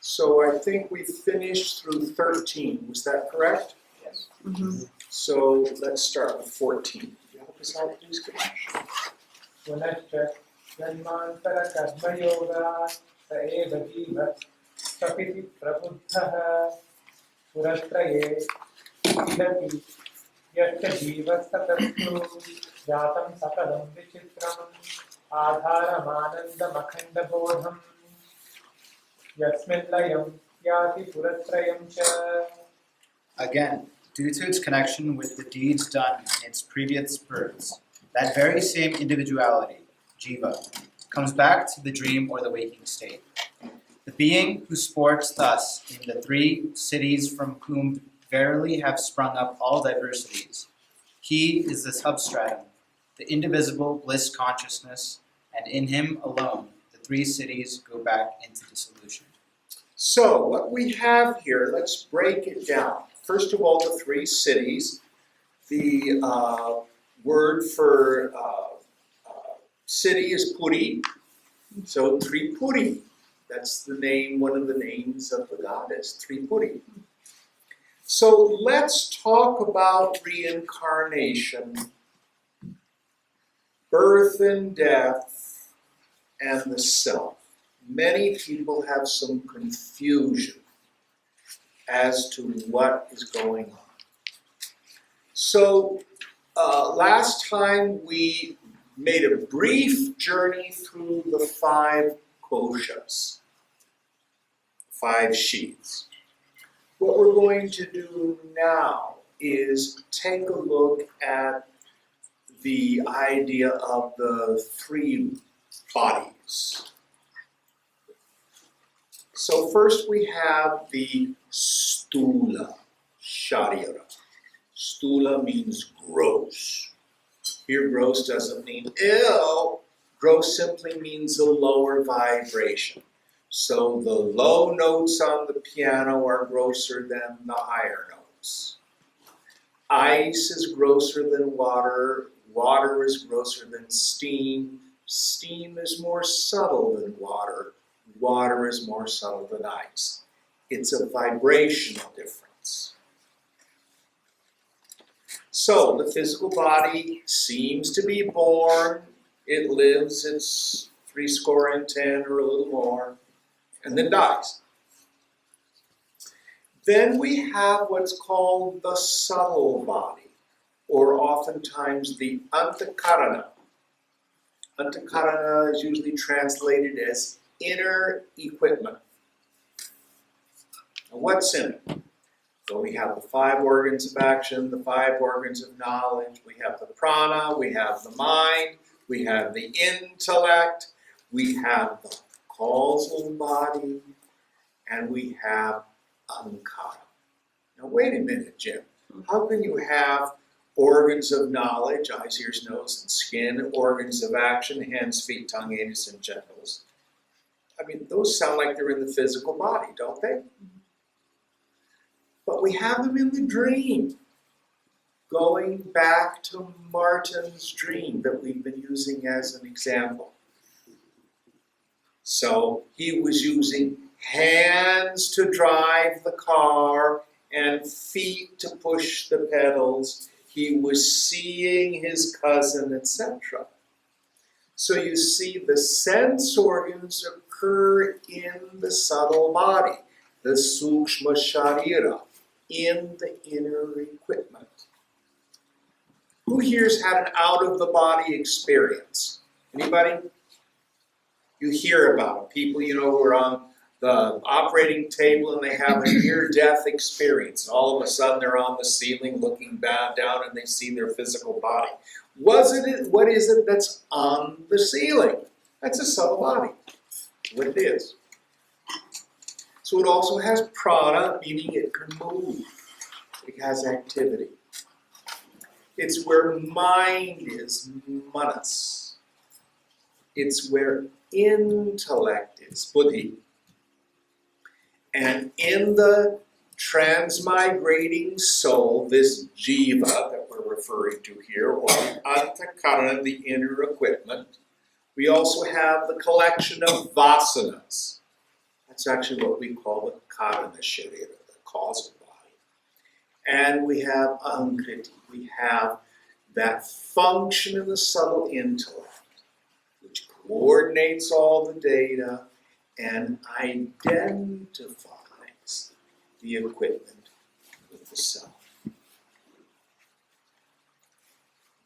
So I think we finished through 13. Was that correct? Yes. Mm-hmm. So let's start with 14. Can you help us out, please, Ganesh? पुनश्च जन्मान्तरकर्मयोगा स एव जीवः सपिति प्रबुद्धः पुरत्रये इदपि यश्च जीवस्ततस्तु जातं सकलं विचित्रम् आधारमानन्दमखण्डबोधम् यस्मिन् लयं याति पुरत्रयं च. Again, due to its connection with the deeds done in its previous births, that very same individuality, jiva, comes back to the dream or the waking state. The being who sports thus in the three cities from whom verily have sprung up all diversities, he is the substratum, the indivisible bliss consciousness, and in him alone the three cities go back into dissolution. So what we have here, let's break it down. First of all, the three cities. The word for city is Puri, so Tripuri. That's the name, one of the names of the goddess, Tripuri. So let's talk about reincarnation, birth and death, and the self. Many people have some confusion as to what is going on. So last time we made a brief journey through the 5 koshas, 5 sheaths. What we're going to do now is take a look at the idea of the 3 bodies. So first we have the stula sharira. Stula means gross. Here gross doesn't mean ill. Gross simply means a lower vibration. So the low notes on the piano are grosser than the higher notes. Ice is grosser than water. Water is grosser than steam. Steam is more subtle than water. Water is more subtle than ice. It's a vibrational difference. So the physical body seems to be born. It lives its 70 or a little more, and then dies. Then we have what's called the subtle body, or oftentimes the antakarana. Antakarana is usually translated as inner equipment. Now what's in it? So we have the 5 organs of action, the 5 organs of knowledge, we have the prana, we have the mind, we have the intellect, we have the causal body, and we have ankara. Now wait a minute, Jim. How can you have organs of knowledge, eyes, ears, nose, and skin, organs of action, hands, feet, tongue, anus, and genitals? I mean, those sound like they're in the physical body, don't they? But we have them in the dream. Going back to Martin's dream that we've been using as an example. So he was using hands to drive the car and feet to push the pedals. He was seeing his cousin, etc. So you see the sense organs occur in the subtle body, the sukshma sharira, in the inner equipment. Who here's had an out-of-the-body experience? Anybody? You hear about it. People, who are on the operating table and they have a near-death experience. And all of a sudden they're on the ceiling looking down and they see their physical body. What is it that's on the ceiling? That's a subtle body. What it is. So it also has prana, meaning it can move. It has activity. It's where mind is, manas. It's where intellect is, buddhi. And in the transmigrating soul, this jiva that we're referring to here, or the antakarana, the inner equipment, we also have the collection of vasanas. That's actually what we call the karana sharira, the causal body. And we have ankriti. We have that function in the subtle intellect, which coordinates all the data and identifies the equipment with the self.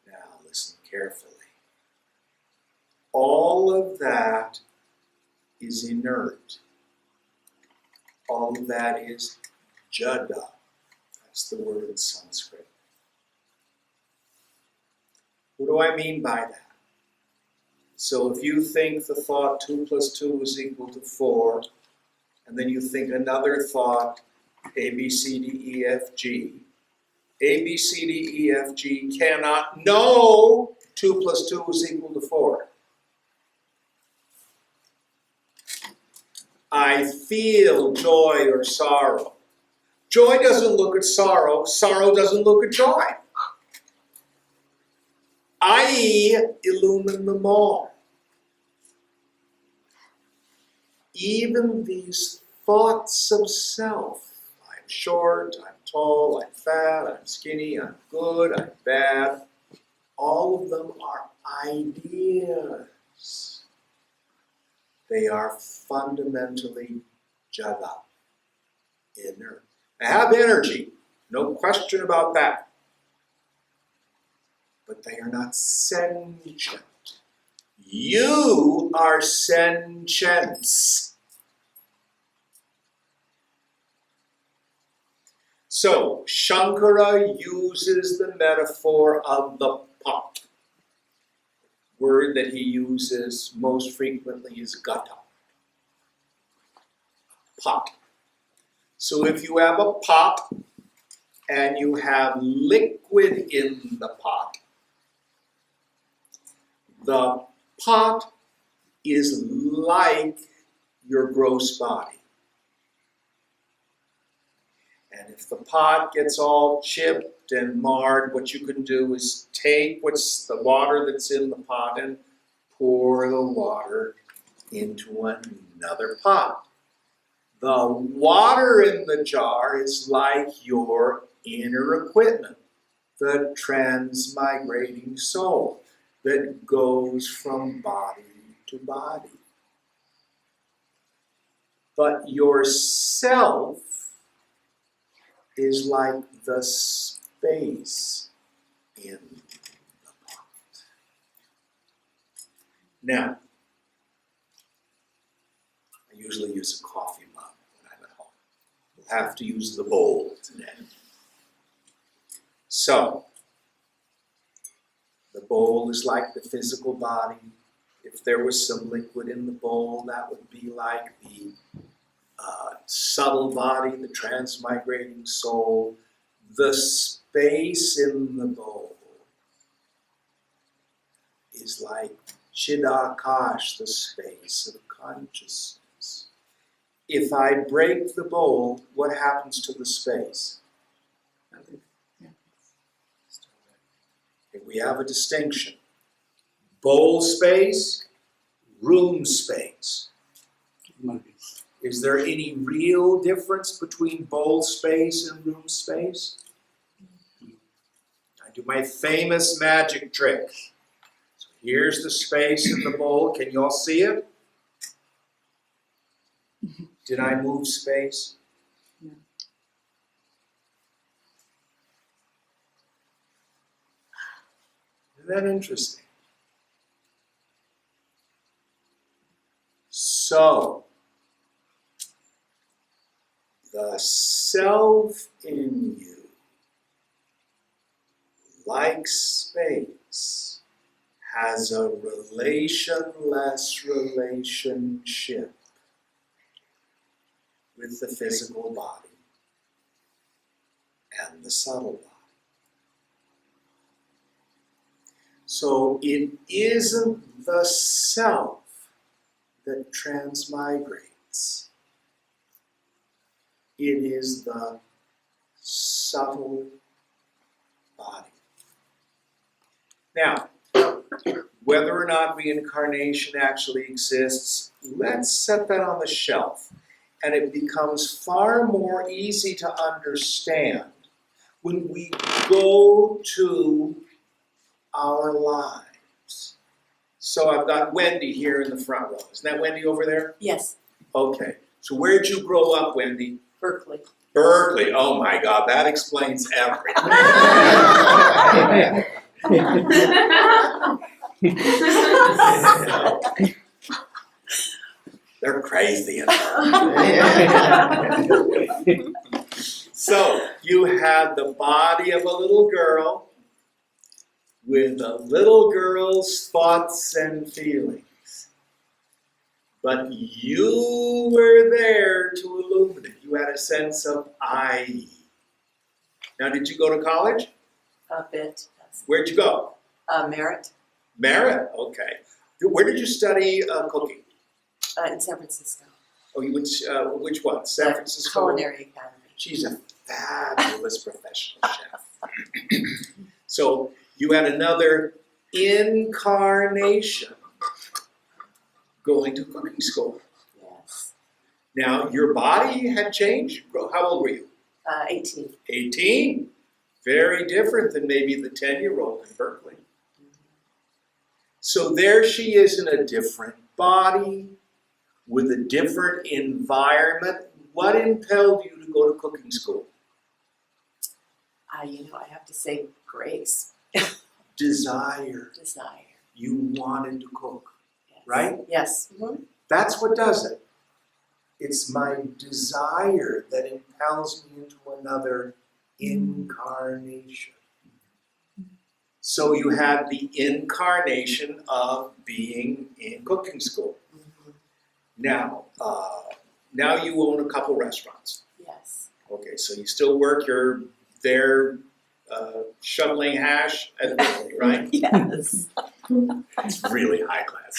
Now listen carefully. All of that is inert. All of that is jada. That's the word in Sanskrit. What do I mean by that? So if you think the thought 2 + 2 is equal to 4, and then you think another thought, A, B, C, D, E, F, G, A, B, C, D, E, F, G cannot know 2 + 2 is equal to 4. I feel joy or sorrow. Joy doesn't look at sorrow. Sorrow doesn't look at joy. I illumine them all. Even these thoughts of self, I'm short, I'm tall, I'm fat, I'm skinny, I'm good, I'm bad, all of them are ideas. They are fundamentally jada, inert. They have energy, no question about that. But they are not sentient. You are sentience. So, Shankara uses the metaphor of the pot. The word that he uses most frequently is gata. Pot. So if you have a pot and you have liquid in the pot is like your gross body. And if the pot gets all chipped and marred, what you can do is take what's the water that's in the pot and pour the water into another pot. The water in the jar is like your inner equipment, the transmigrating soul that goes from body to body. But yourself is like the space in the pot. Now, I usually use a coffee mug when I'm at home. We'll have to use the bowl today. So, the bowl is like the physical body. If there was some liquid in the bowl, that would be like the subtle body, the transmigrating soul. The space in the bowl is like Chidakash, the space of consciousness. If I break the bowl, what happens to the space? Okay, we have a distinction. Bowl space, room space. Is there any real difference between bowl space and room space? I do my famous magic trick. So here's the space in the bowl. Can you all see it? Did I move space? No. Isn't that interesting? So, the self in you, like space, has a relationless relationship with the physical body and the subtle body. So it isn't the self that transmigrates. It is the subtle body. Now, whether or not reincarnation actually exists, let's set that on the shelf. And it becomes far more easy to understand when we go to our lives. So I've got Wendy here in the front row. Isn't that Wendy over there? Yes, Okay. So where'd you grow up, Wendy? Berkeley. Berkeley. Oh my God, that explains everything. They're crazy. So you had the body of a little girl with a little girl's thoughts and feelings. But you were there to illuminate. You had a sense of I. Now, did you go to college? A bit. Yes. Where'd you go? Merit Merritt, okay. Where did you study cooking? in San Francisco. Oh, you went, which one? San Francisco? Culinary Academy. She's a fabulous professional chef. So you had another incarnation going to cooking school. Yes. Now, your body had changed. How old were you? 18. 18. Very different than maybe the 10-year-old in Berkeley. So there she is in a different body, with a different environment. What impelled you to go to cooking school? I have to say grace. Desire. Desire. You wanted to cook, Yes. right? Yes. Mm-hmm. That's what does it. It's my desire that impels me into another incarnation. So you had the incarnation of being in cooking school. Mm-hmm. Now you own a couple restaurants. Yes. Okay, so you still work, you're there shoveling hash at the right? Yes. It's really high class.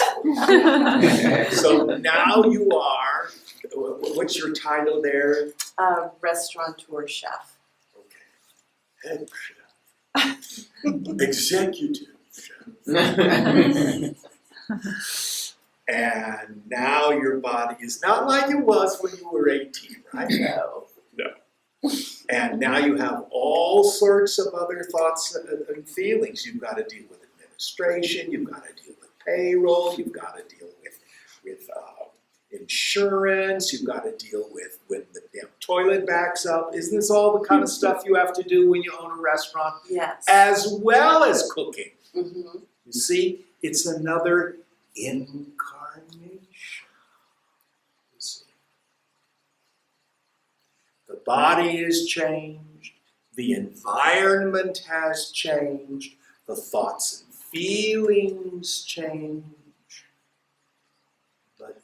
So now you are, what's your title there? Restaurateur chef. Okay, head chef, executive chef. And now your body is not like it was when you were 18, right? No. And now you have all sorts of other thoughts and feelings. You've got to deal with administration, you've got to deal with payroll, you've got to deal with insurance, you've got to deal with when the damn toilet backs up. Isn't this all the kind of stuff you have to do when you own a restaurant? Yes. As well as cooking. Mm-hmm. You see, it's another incarnation. You see. The body is changed, the environment has changed, the thoughts and feelings change, but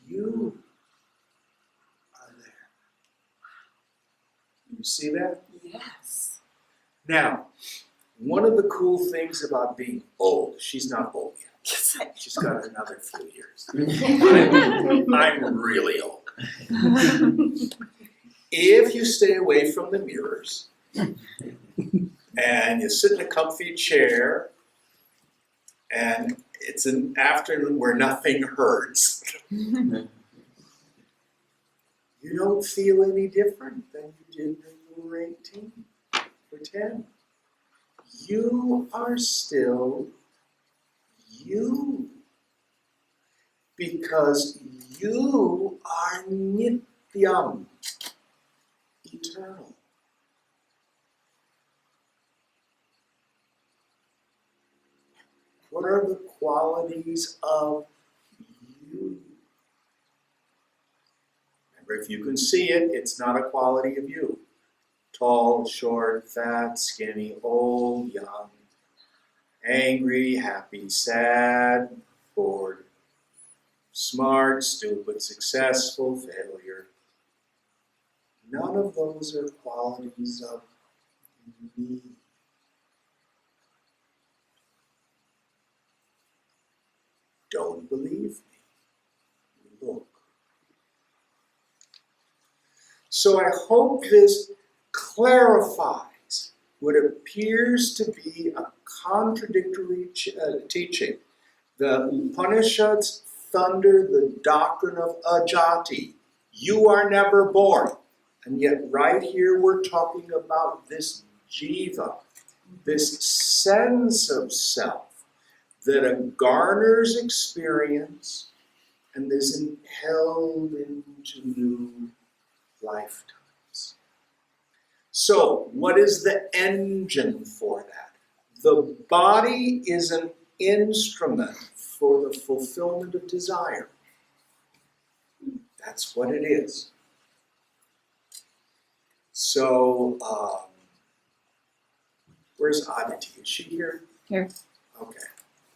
you are there. You see that? Yes. Now, one of the cool things about being old, she's not old yet. Yes, I She's got another few years. I'm really old. If you stay away from the mirrors and you sit in a comfy chair and it's an afternoon where nothing hurts, you don't feel any different than you did when you were 18 or 10. You are still you, because you are nityam, eternal. What are the qualities of you? Or if you can see it, it's not a quality of you. Tall, short, fat, skinny, old, young, angry, happy, sad, bored, smart, stupid, successful, failure. None of those are qualities of me. Don't believe me. Look. So I hope this clarifies what appears to be a contradictory teaching. The Upanishads thunder the doctrine of ajati. You are never born. And yet right here we're talking about this jiva, this sense of self that garners experience and is impelled into new lifetimes. So, what is the engine for that? The body is an instrument for the fulfillment of desire. That's what it is. So, where's Aditi? Is she here? Here. Okay.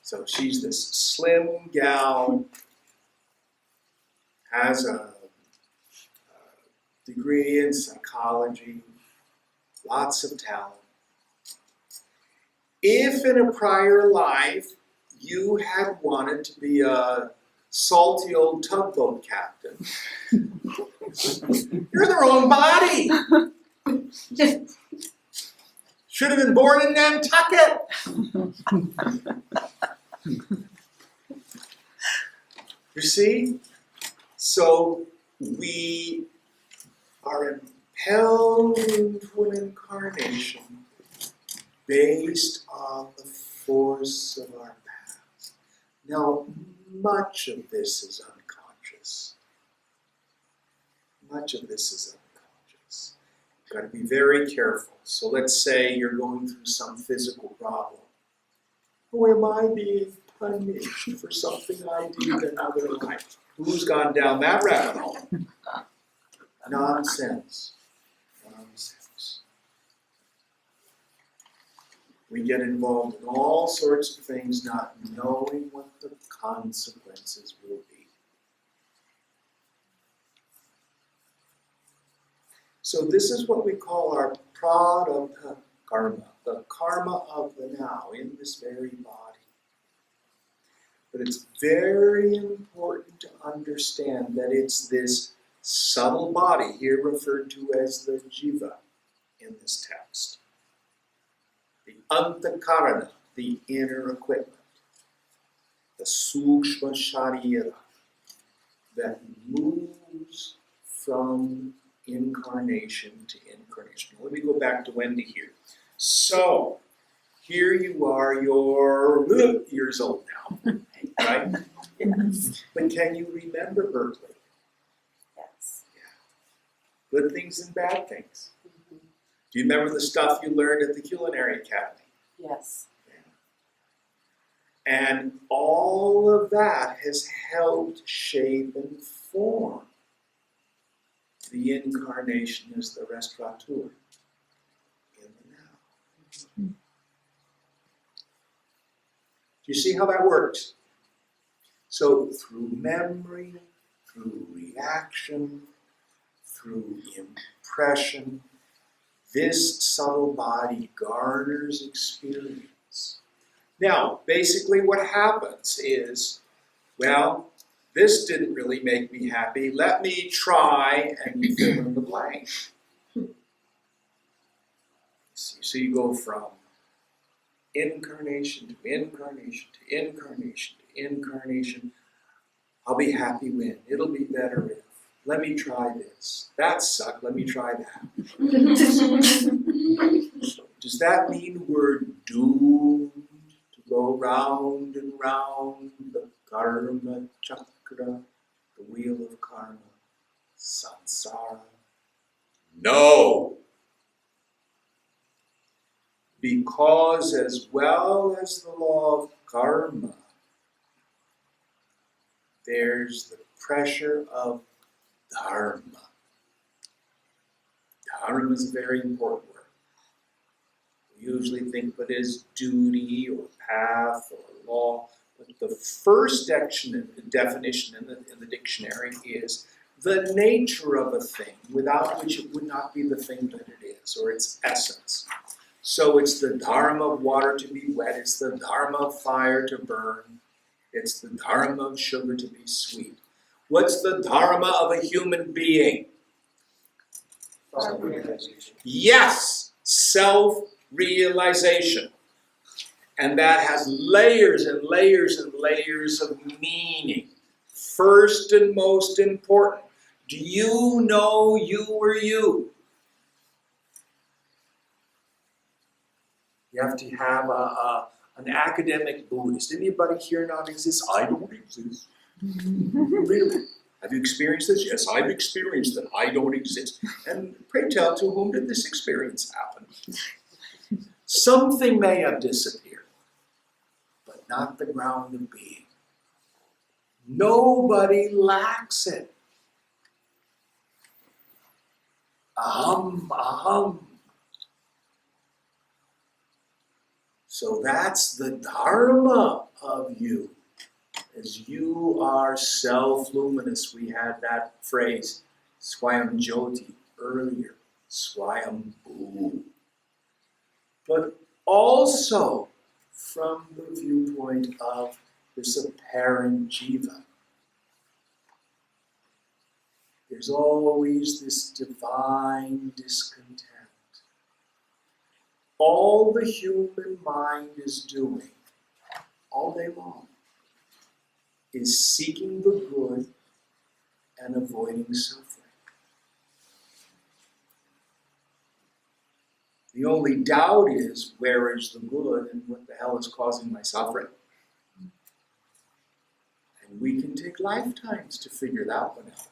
So she's this slim gal, has a degree in psychology, lots of talent. If in a prior life you had wanted to be a salty old tugboat captain, you're the wrong body. Should have been born in Nantucket. You see? So we are impelled into an incarnation based on the force of our past. Now, much of this is unconscious. Much of this is unconscious. You've got to be very careful. So let's say you're going through some physical problem. Oh, am I being punished for something I did in another life? Who's gone down that rabbit hole? Nonsense. Nonsense. We get involved in all sorts of things not knowing what the consequences will be. So this is what we call our prarabdha karma, the karma of the now in this very body. But it's very important to understand that it's this subtle body, here referred to as the jiva in this text. The antakarana, the inner equipment. The sukshma sharira that moves from incarnation to incarnation. Let me go back to Wendy here. So, here you are, you're years old now, right? Yes. But can you remember Berkeley? Yes. Good things and bad things. Mhm. Do you remember the stuff you learned at the Culinary Academy? Yes. And all of that has helped shape and form the incarnation as the restaurateur in the now. Do you see how that works? So through memory, through reaction, through impression, this subtle body garners experience. Now, basically what happens is, well, this didn't really make me happy. Let me try, and you fill in the blank. So you go from incarnation to incarnation to incarnation to incarnation. I'll be happy when. It'll be better if. Let me try this. That sucked. Let me try that. Does that mean we're doomed to go round and round the karma chakra, the wheel of karma, samsara? No! Because as well as the law of karma, there's the pressure of Dharma. Dharma is a very important word. We usually think of it as duty or path or law, but the first definition in the dictionary is the nature of a thing, without which it would not be the thing that it is, or its essence. So it's the dharma of water to be wet, it's the dharma of fire to burn, it's the dharma of sugar to be sweet. What's the dharma of a human being? Yes, self-realization. And that has layers and layers and layers of meaning. First and most important, do you know you are you? You have to have an academic Buddhist. Anybody here not exist? I don't exist. Really? Have you experienced this? Yes, I've experienced that I don't exist. And pray tell, to whom did this experience happen? Something may have disappeared, but not the ground of being. Nobody lacks it. Aham, aham. So that's the dharma of you. As you are self-luminous, we had that phrase, Swayam Jyoti, earlier, Swayam Bhu. But also from the viewpoint of this apparent jiva. There's always this divine discontent. All the human mind is doing, all day long, is seeking the good and avoiding suffering. The only doubt is, where is the good and what the hell is causing my suffering? And we can take lifetimes to figure that one out.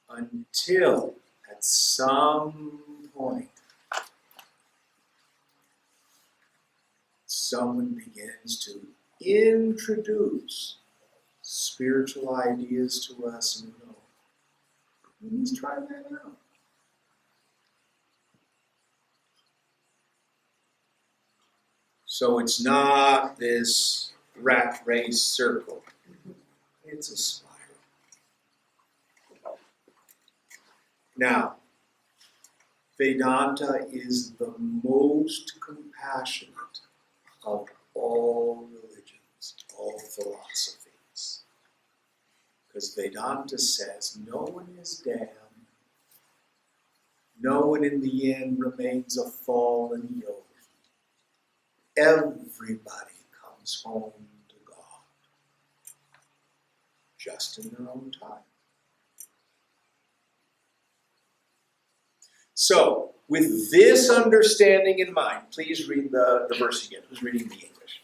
Until, at some point, someone begins to introduce spiritual ideas to us and we go, let's try that out. So it's not this rat race circle. It's a spiral. Now, Vedanta is the most compassionate of all religions, all philosophies. Because Vedanta says no one is damned, no one in the end remains a fallen yogi. Everybody comes home to God, just in their own time. So, with this understanding in mind, please read the verse again. Who's reading the English?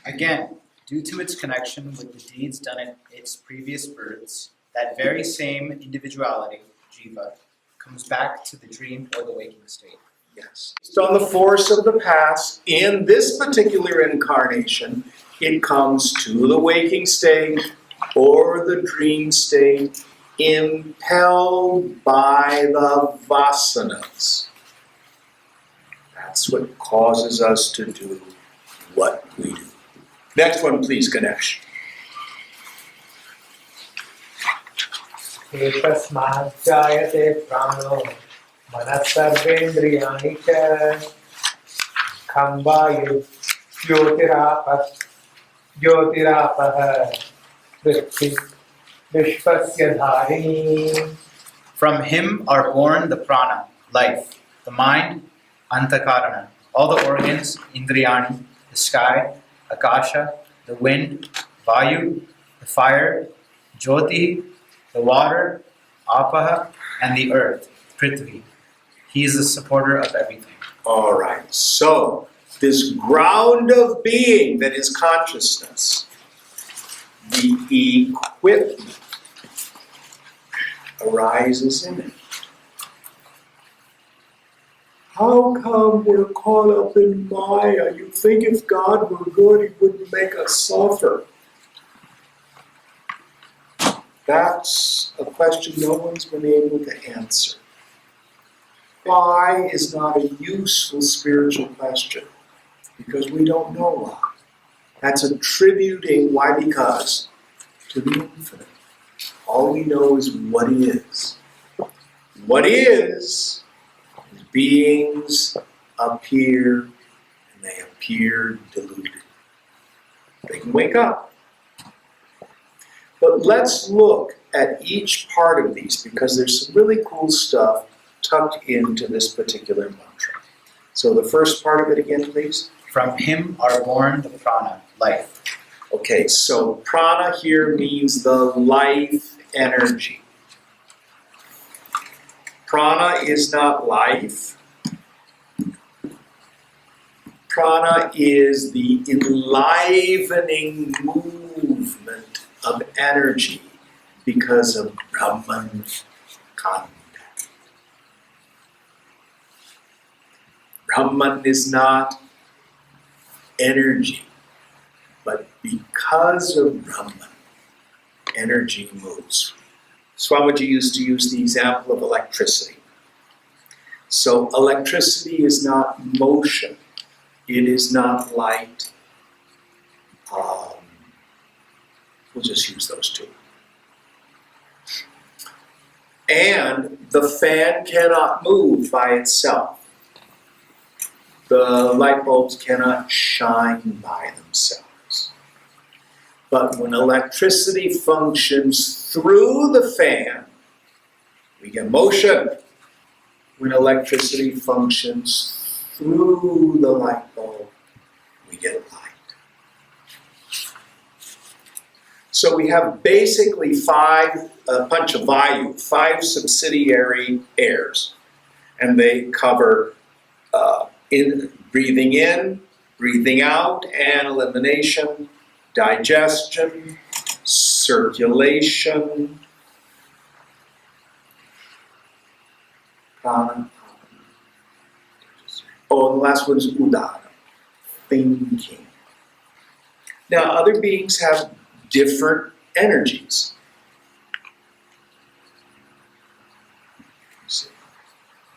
Again, due to its connection with the deeds done in its previous births, that very same individuality, jiva, comes back to the dream or the waking state. Yes. Based on the force of the past, in this particular incarnation, it comes to the waking state or the dream state, impelled by the vasanas. That's what causes us to do what we do. Next one, please, Ganesh. एतस्माज्जायते प्राणो मनस्सर्वेन्द्रियाणि च खम्बायु ज्योतिरापः पृथ्वी विश्वस्य धारिणी. From him are born the prana, life, the mind, antakarana, all the organs, indriyani, the sky, akasha, the wind, vayu, the fire, jyoti, the water, apaha, and the earth, prithvi. He is the supporter of everything. All right, so this ground of being that is consciousness, the equipment arises in it. How come we're caught up in Maya? You think if God were good, He wouldn't make us suffer. That's a question no one's been able to answer. Why is not a useful spiritual question? Because we don't know why. That's attributing why because to the infinite. All we know is what is. What is beings appear, and they appear deluded. They can wake up. But let's look at each part of these because there's some really cool stuff tucked into this particular mantra. So the first part of it again, please. From him are born the prana, life. Okay, so prana here means the life energy. Prana is not life. Prana is the enlivening movement of energy because of Brahman contact. Brahman is not energy, but because of Brahman, energy moves. Swamiji used to use the example of electricity. So electricity is not motion. It is not light. We'll just use those two. And the fan cannot move by itself. The light bulbs cannot shine by themselves. But when electricity functions through the fan, we get motion. When electricity functions through the light bulb, we get light. So we have basically five panchavayu, five subsidiary airs. And they cover breathing in, breathing out, and elimination, digestion, circulation, prana. Oh, and the last one is udara, thinking. Now, other beings have different energies.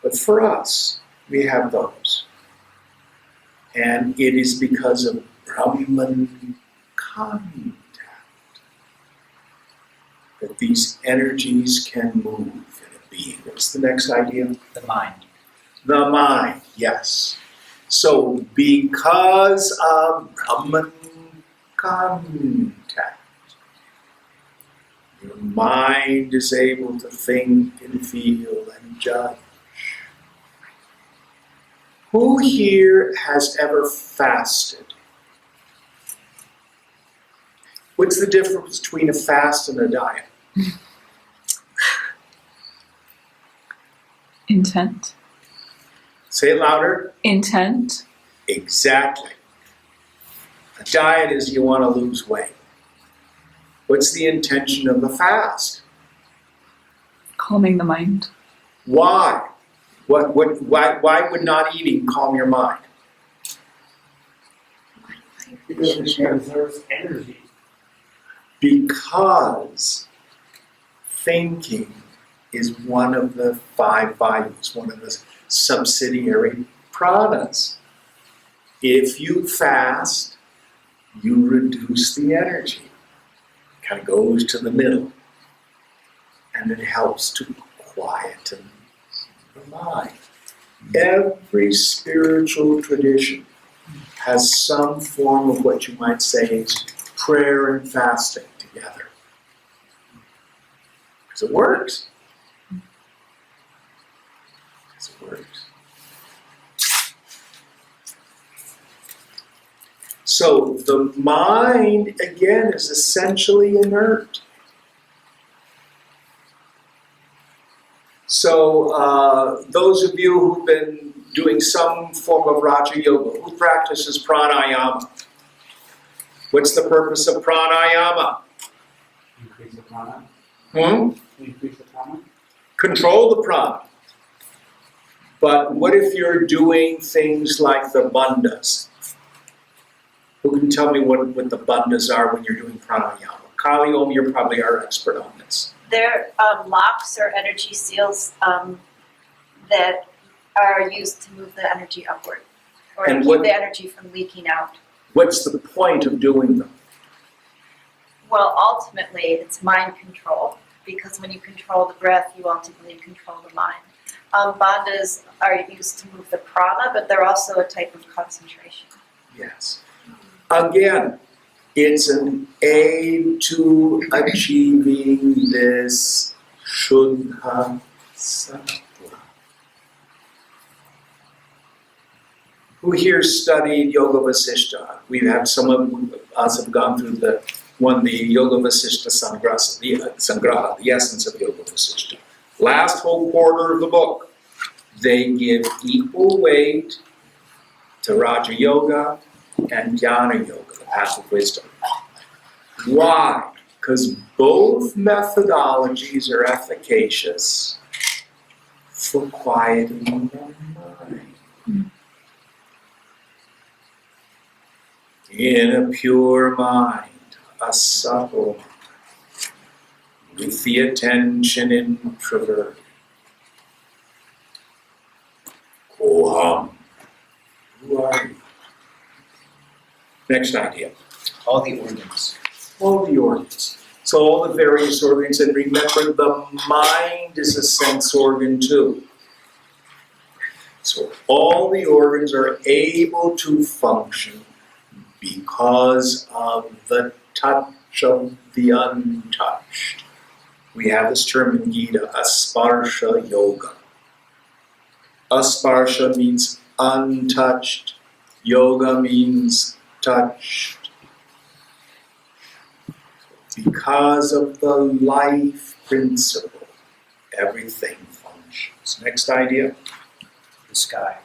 But for us, we have those. And it is because of Brahman contact that these energies can move in a being. What's the next idea? The mind. The mind, yes. So because of Brahman contact, your mind is able to think and feel and judge. Who here has ever fasted? What's the difference between a fast and a diet? Intent. Say it louder. Intent. Exactly. A diet is you want to lose weight. What's the intention of the fast? Calming the mind. Why? Why would not eating calm your mind? Because it preserves energy. Because thinking is one of the five values, one of the subsidiary pranas. If you fast, you reduce the energy. It kind of goes to the middle. And it helps to quieten the mind. Every spiritual tradition has some form of what you might say is prayer and fasting together. Because it works. Because it works. So the mind, again, is essentially inert. So those of you who've been doing some form of Raja Yoga, who practices pranayama? What's the purpose of pranayama? Increase the prana. Increase the prana. Control the prana. But what if you're doing things like the bandhas? Who can tell me what the bandhas are when you're doing pranayama? Kali Om, you're probably our expert on this. They're locks or energy seals that are used to move the energy upward or to And keep what- the energy from leaking out. What's the point of doing them? Well, ultimately, it's mind control, because when you control the breath, you ultimately control the mind. Bandhas are used to move the prana, but they're also a type of concentration. Yes. Again, it's an aid to achieving this Shuddha Sattva. Who here studied Yoga Vasishtha? We have some of us have gone through the Yoga Vasishtha Sangraha, the essence of Yoga Vasishtha. Last whole quarter of the book, they give equal weight to Raja Yoga and Jnana Yoga, the path of wisdom. Why? Because both methodologies are efficacious for quieting the mind. In a pure mind, a subtle mind, with the attention introverted. Koham. Who are you? Next idea. All the organs. All the organs. So all the various organs, and remember the mind is a sense organ too. So all the organs are able to function because of the touch of the untouched. We have this term in Gita, asparsha yoga. Asparsha means untouched. Yoga means touched. Because of the life principle, everything functions. Next idea. The sky.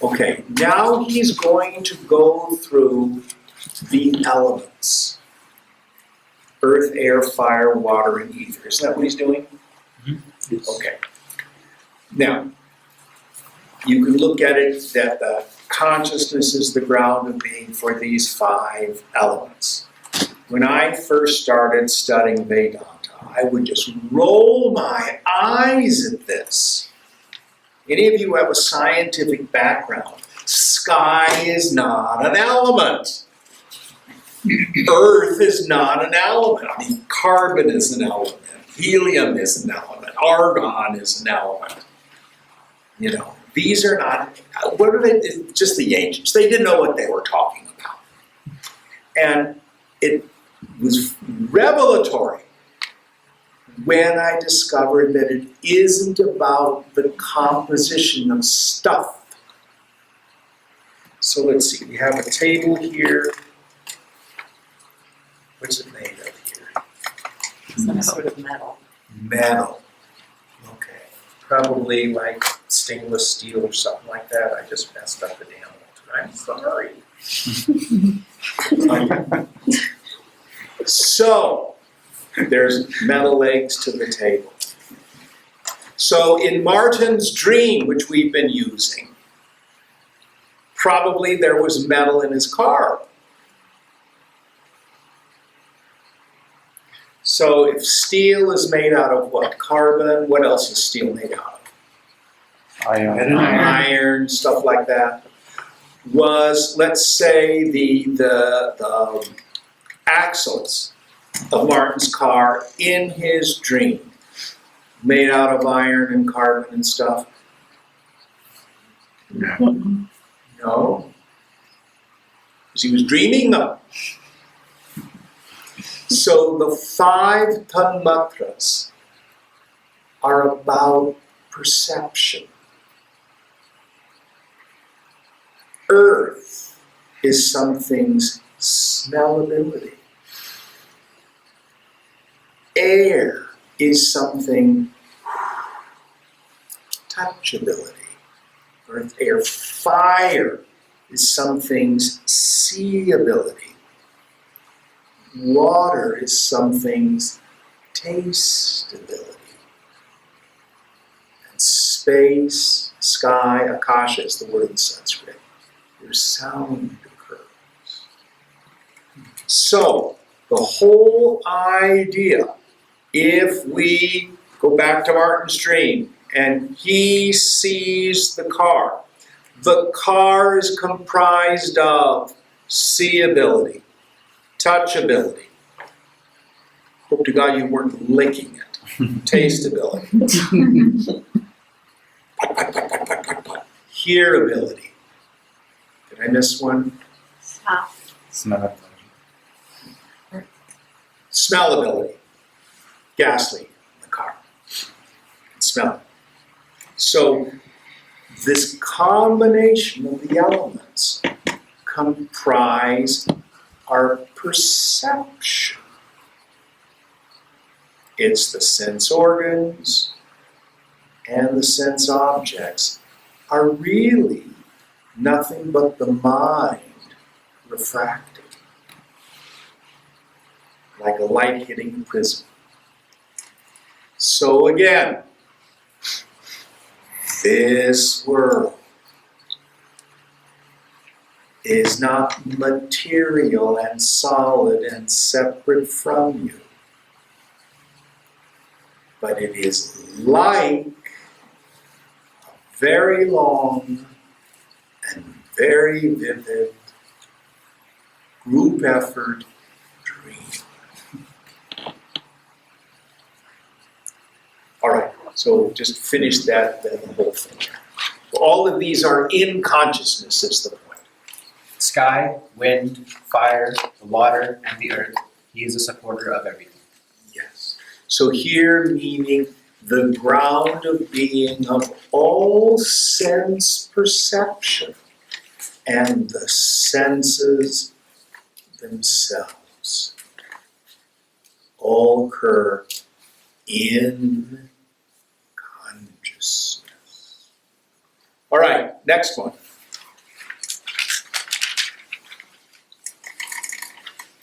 Okay, now he's going to go through the elements. Earth, air, fire, water, and ether. Isn't that what he's doing? Yes. Okay. Now, you can look at it that the consciousness is the ground of being for these 5 elements. When I first started studying Vedanta, I would just roll my eyes at this. Any of you who have a scientific background, sky is not an element. Earth is not an element. I mean, carbon is an element. Helium is an element. Argon is an element. You know, these are not, what are they? Just the ancients. They didn't know what they were talking about. And it was revelatory when I discovered that it isn't about the composition of stuff. So let's see, we have a table here. What's it made of here? Some sort of metal. Metal. Okay. Probably like stainless steel or something like that. I just messed up the damn one. I'm sorry. So, there's metal legs to the table. So in Martin's dream, which we've been using, probably there was metal in his car. So if steel is made out of what? Carbon, what else is steel made out of? Iron, stuff like that. Was, let's say, the axles of Martin's car in his dream, made out of iron and carbon and stuff? No. Because he was dreaming them. So the 5 tanmatras are about perception. Earth is something's smellability. Air is something touchability. Earth, air, fire is something's seeability. Water is something's tasteability. And space, sky, akasha is the word in Sanskrit. Your sound occurs. So, The whole idea, if we go back to Martin's dream and he sees the car is comprised of seeability, touchability. Hope to God you weren't licking it. Tasteability. Hearability. Did I miss one? Stop. Smell. Smellability. Gas leak in the car. Smell it. So this combination of the elements comprise our perception. It's the sense organs and the sense objects are really nothing but the mind refracting, like a light hitting a prism. So again, this world is not material and solid and separate from you, but it is like a very long and very vivid group effort dream. All right, so just finish the whole thing. All of these are in consciousness is the point. Sky, wind, fire, the water, and the earth. He is a supporter of everything. Yes. So here meaning the ground of being of all sense perception and the senses themselves all occur in consciousness. All right, next one.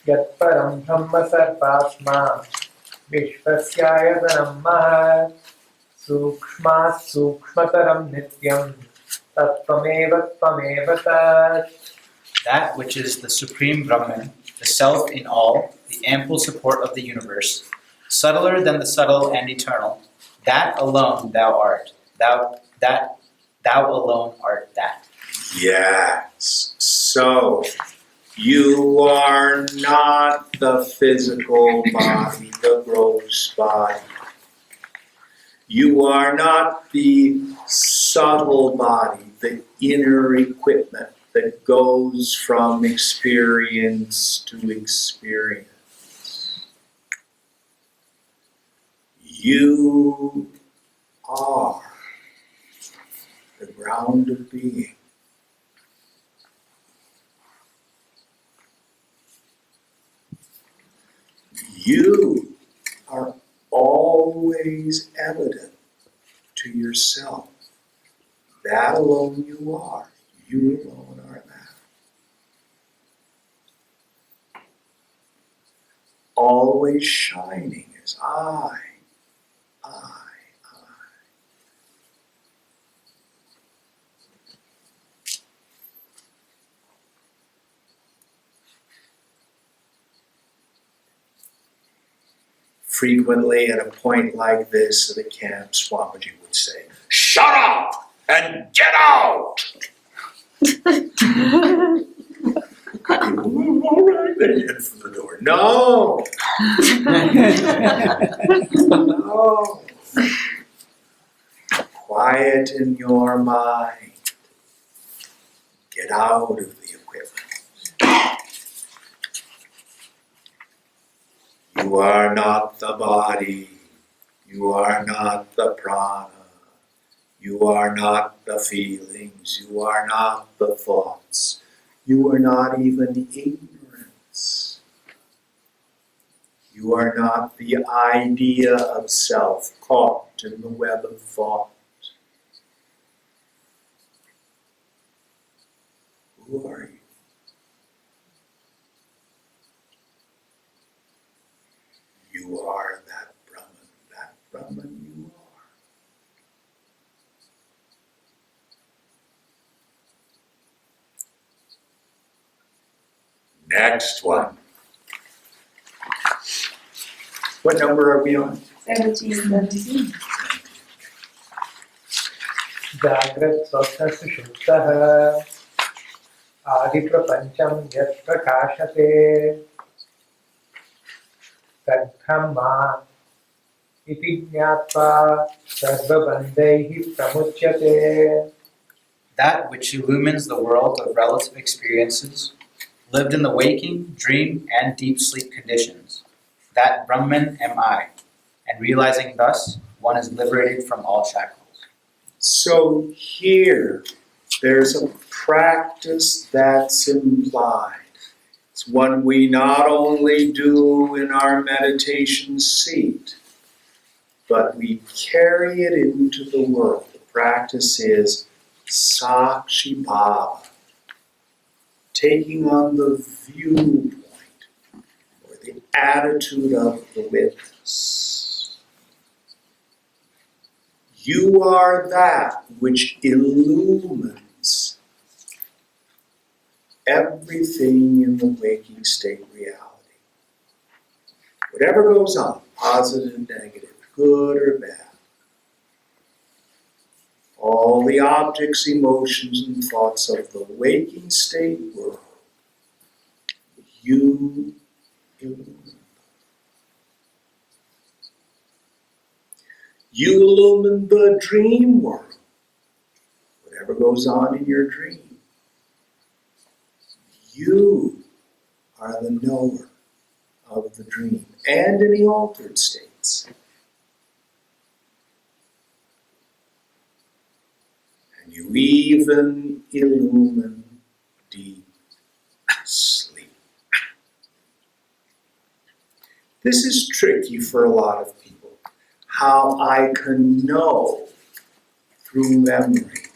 यत्परं ब्रह्म सर्वात्मा विश्वस्यायतनं महत् सूक्ष्मात् सूक्ष्मतरं नित्यं तत्त्वमेव त्वमेव तत्. That which is the supreme Brahman, the self in all, the ample support of the universe, subtler than the subtle and eternal, that alone thou art. Thou alone art that. Yes. So you are not the physical body, the gross body. You are not the subtle body, the inner equipment that goes from experience to experience. You are the ground of being. You are always evident to yourself. That alone you are. You alone are that. Always shining is I. Frequently at a point like this at a camp, Swamiji would say, "Shut up and get out!" All right, they head for the door. No! No! Quiet in your mind. Get out of the equipment. You are not the body. You are not the prana. You are not the feelings. You are not the thoughts. You are not even ignorance. You are not the idea of self caught in the web of thought. Who are you? You are that Brahman you are. Next one. What number are we on? 17. जाग्रत् स्वप्न सुषुप्तः आदिप्रपञ्चं यत् प्रकाशते तद्ब्रह्मा इति ज्ञात्वा सर्वबन्धैः प्रमुच्यते. That which illumines the world of relative experiences, lived in the waking, dream, and deep sleep conditions. That Brahman am I, and realizing thus, one is liberated from all shackles. So here, there's a practice that's implied. It's one we not only do in our meditation seat, but we carry it into the world. The practice is Sakshi Bhava, taking on the viewpoint or the attitude of the witness. You are that which illumines everything in the waking state reality. Whatever goes on, positive, negative, good or bad, all the objects, emotions, and thoughts of the waking state world, you illumine. You illumine the dream world, whatever goes on in your dream. You are the knower of the dream and any altered states. And you even illumine deep sleep. This is tricky for a lot of people. How I can know through memory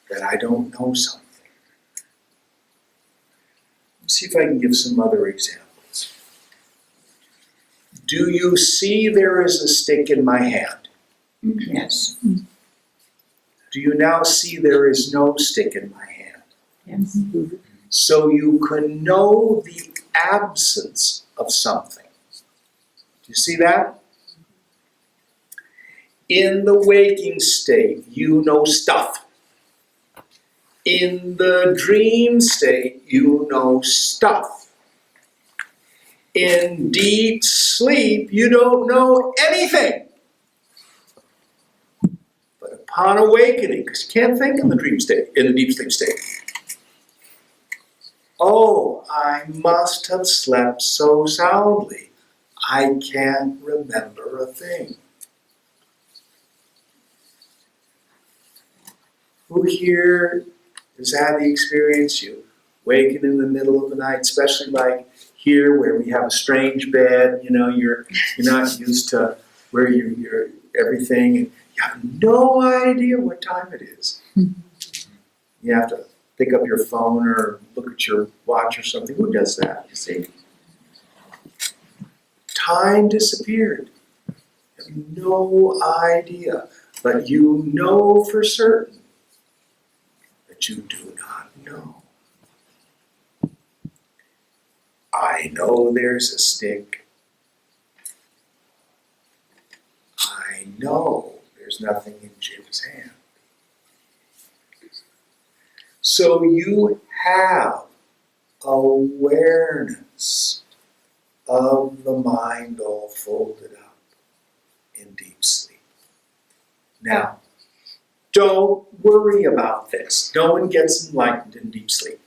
that I don't know something. Let's see if I can give some other examples. Do you see there is a stick in my hand? Yes. Do you now see there is no stick in my hand? Yes. So you can know the absence of something. Do you see that? In the waking state, you know stuff. In the dream state, you know stuff. In deep sleep, you don't know anything. But upon awakening, because you can't think in the dream state, in the deep sleep state. Oh, I must have slept so soundly. I can't remember a thing. Who here has had the experience you waken in the middle of the night, especially like here where we have a strange bed, you know, you're not used to where you're everything, and you have no idea what time it is. You have to pick up your phone or look at your watch or something. Who does that, you see? Time disappeared. You have no idea, but you know for certain that you do not know. I know there's a stick. I know there's nothing in Jim's hand. So you have awareness of the mind all folded up in deep sleep. Now, don't worry about this. No one gets enlightened in deep sleep.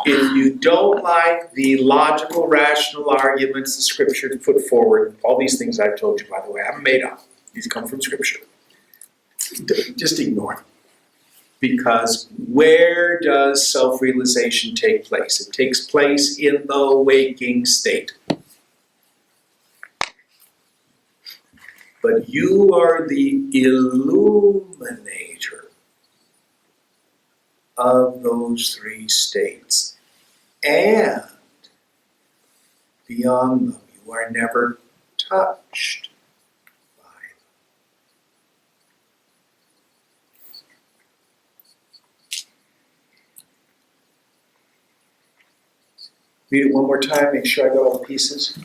If you don't like the logical, rational arguments the scripture put forward, all these things I've told you, by the way, I haven't made up. These come from scripture. Just ignore them. Because where does self-realization take place? It takes place in the waking state. But you are the illuminator of those three states. And beyond them, you are never touched by them. Read it one more time, make sure I got all the pieces.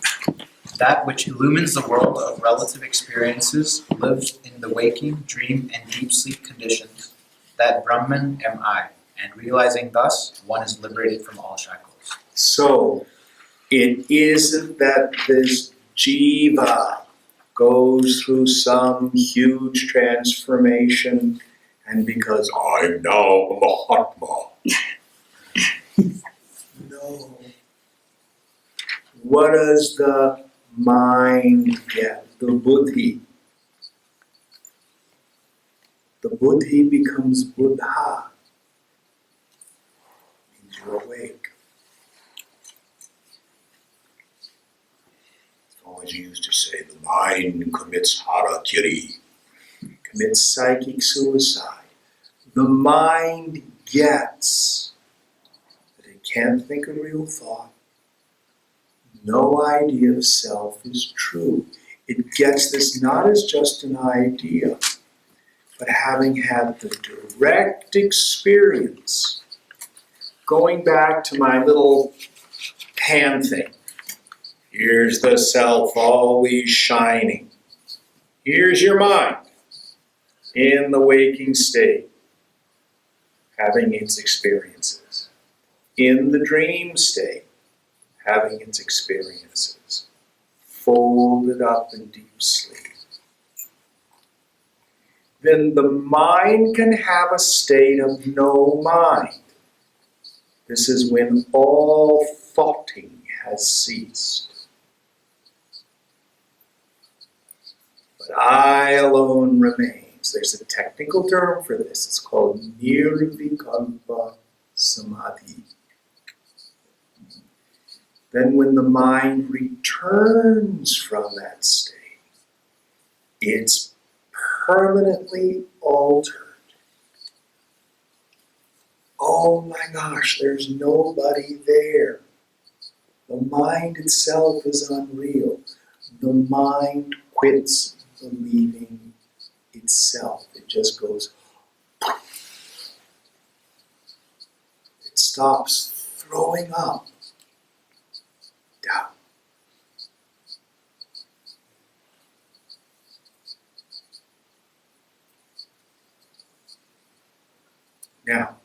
That which illumines the world of relative experiences lives in the waking, dream, and deep sleep conditions. That Brahman am I, and realizing thus, one is liberated from all shackles. So, it isn't that this jiva goes through some huge transformation and because I'm now a Mahatma. No. What does the mind get? The buddhi. The buddhi becomes buddha. Means you're awake. It's always used to say the mind commits harakiri, commits psychic suicide. The mind gets that it can't think a real thought. No idea of self is true. It gets this not as just an idea, but having had the direct experience. Going back to my little pan thing. Here's the self always shining. Here's your mind in the waking state, having its experiences. In the dream state, having its experiences. Folded up in deep sleep. Then the mind can have a state of no mind. This is when all thoughting has ceased. But I alone remains. There's a technical term for this. It's called nirvikalpa samadhi. Then when the mind returns from that state, it's permanently altered. Oh my gosh, there's nobody there. The mind itself is unreal. The mind quits believing itself. It just goes, it stops throwing up doubt. Now,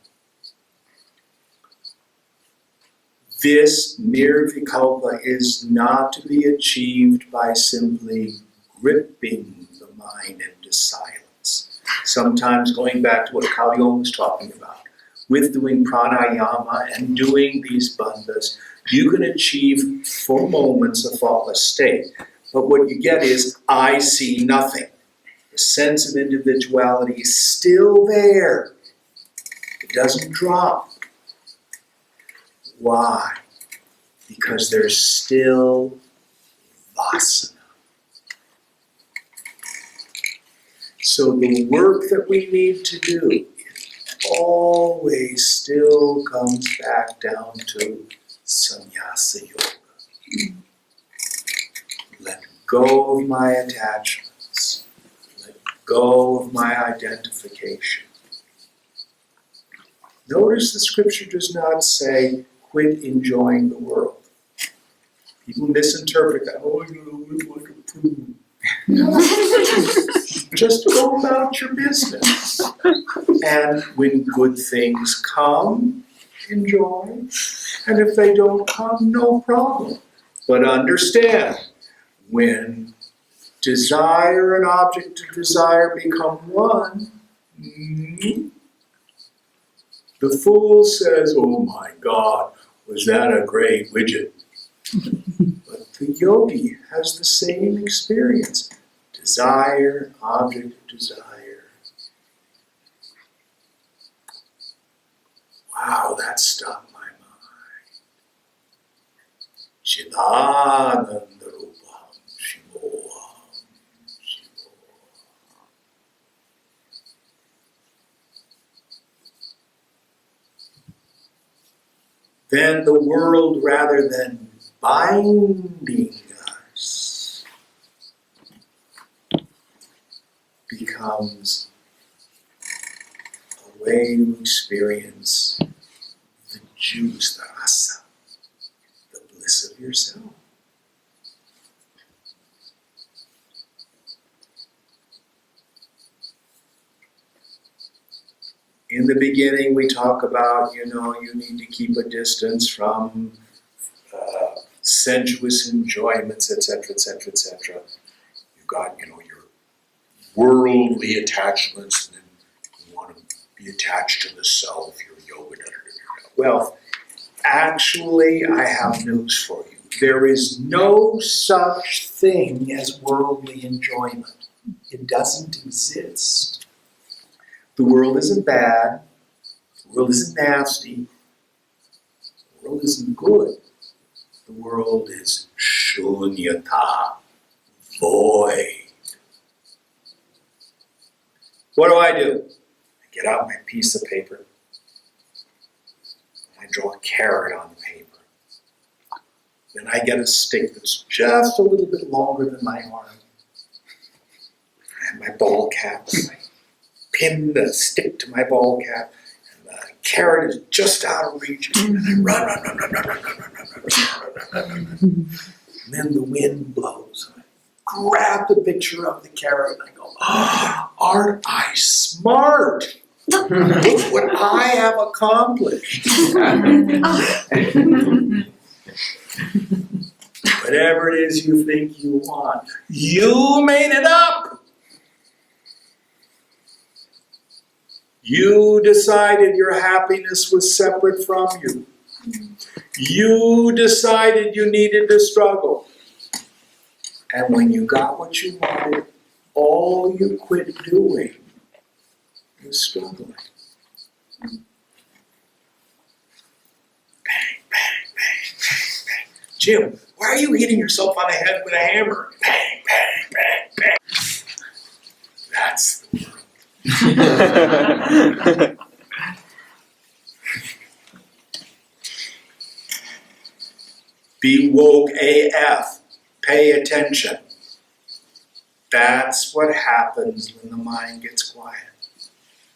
this nirvikalpa is not to be achieved by simply gripping the mind into silence. Sometimes going back to what Kaivalya was talking about, with doing pranayama and doing these bandhas, you can achieve for moments a thoughtless state. But what you get is, I see nothing. The sense of individuality is still there. It doesn't drop. Why? Because there's still vasana. So the work that we need to do always still comes back down to sannyasa yoga. Let go of my attachments. Let go of my identification. Notice the scripture does not say, quit enjoying the world. People misinterpret that. Oh, you're going to live like a prude. Just go about your business. And when good things come, enjoy. And if they don't come, no problem. But understand, when desire and object of desire become one, the fool says, oh my God, was that a great widget? But the yogi has the same experience. Desire, object of desire. Wow, that stopped my mind. Chidananda Rupam Shivoham Shivoham. Then the world, rather than binding us, becomes a way to experience the juice, the rasa, the bliss of yourself. In the beginning, we talk about, you need to keep a distance from sensuous enjoyments, etc., etc., etc. You've got, your worldly attachments, and then you want to be attached to the self, your yoga. Well, actually, I have news for you. There is no such thing as worldly enjoyment. It doesn't exist. The world isn't bad. The world isn't nasty. The world isn't good. The world is shunyata, void. What do? I get out my piece of paper. I draw a carrot on the paper. Then I get a stick that's just a little bit longer than my arm. And my ball cap. And I pin the stick to my ball cap. And the carrot is just out of reach. And I run. And then the wind blows. And I grab the picture of the carrot and I go, aren't I smart? Look what I have accomplished. Whatever it is you think you want, you made it up. You decided your happiness was separate from you. You decided you needed to struggle. And when you got what you wanted, all you quit doing was struggling. Bang, bang, bang, bang, bang. Jim, why are you hitting yourself on the head with a hammer? Bang, bang, bang, bang. That's the world. Be woke AF. Pay attention. That's what happens when the mind gets quiet.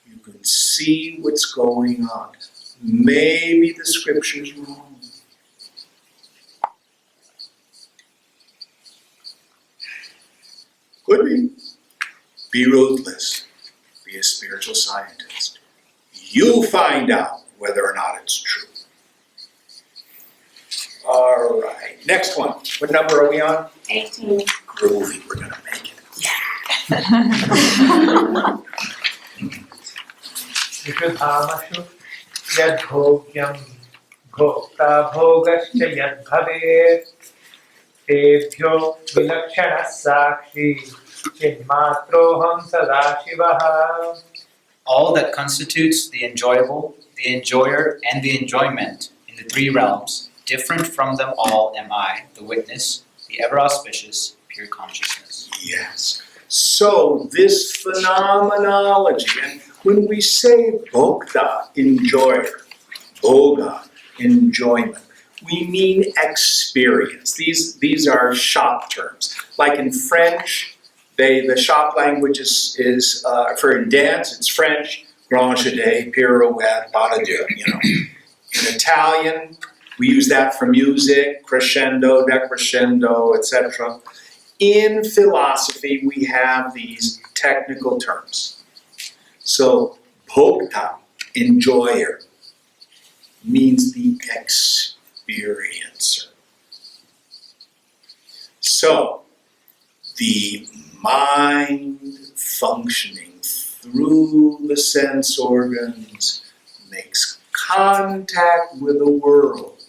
You can see what's going on. Maybe the scripture's wrong. Could be. Be ruthless. Be a spiritual scientist. You find out whether or not it's true. All right. Next one. What number are we on? 18. Groovy. We're going to make it. विषुधामषु यद्भोग्यं Bhokta भोगश्च यद्भवेत् तेभ्यो विलक्षणः Sakshi चिन्मात्रोऽहं सदाशिवः. All that constitutes the enjoyable, the enjoyer, and the enjoyment in the three realms, different from them all am I, the witness, the ever-auspicious, pure consciousness. Yes. So this phenomenology, and when we say bhokta, enjoyer, bhoga, enjoyment, we mean experience. These are shop terms. Like in French, the shop language is for in dance, it's French, grand jeu, pirouette, pas de deux, In Italian, we use that for music, crescendo, decrescendo, etc. In philosophy, we have these technical terms. So, bhokta, enjoyer, means the experiencer. So, the mind functioning through the sense organs makes contact with the world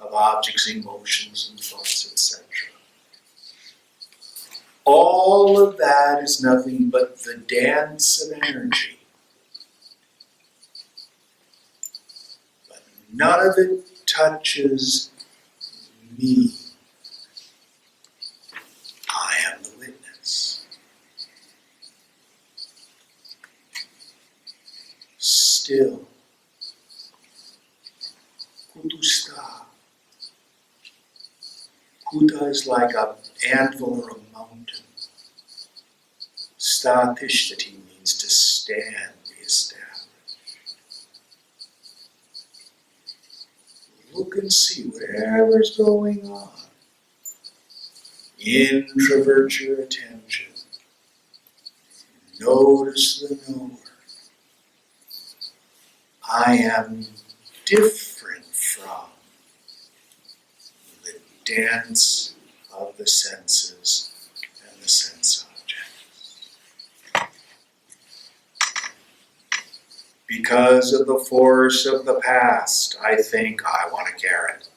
of objects, emotions, and thoughts, etc. All of that is nothing but the dance of energy. But none of it touches me. I am the witness. Still. Kutusta. Kuta is like an anvil or a mountain. Statishtati means to stand, be established. Look and see whatever's going on. Introvert your attention. Notice the knower. I am different from the dance of the senses and the sense objects. Because of the force of the past, I think I want a carrot,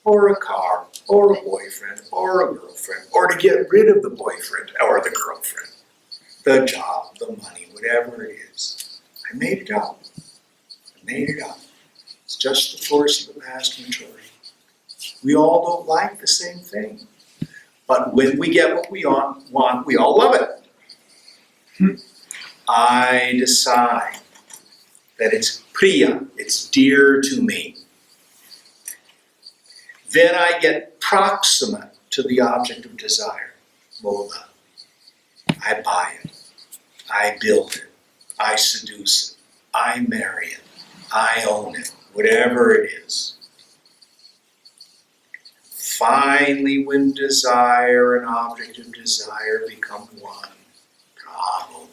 or a car, or a boyfriend, or a girlfriend, or to get rid of the boyfriend or the girlfriend, the job, the money, whatever it is. I made it up. It's just the force of the past majority. We all don't like the same thing. But when we get what we want, we all love it. I decide that it's priya, it's dear to me. Then I get proximate to the object of desire, mola. I buy it, I build it, I seduce it, I marry it, I own it, whatever it is. Finally, when desire and object of desire become one, bravo.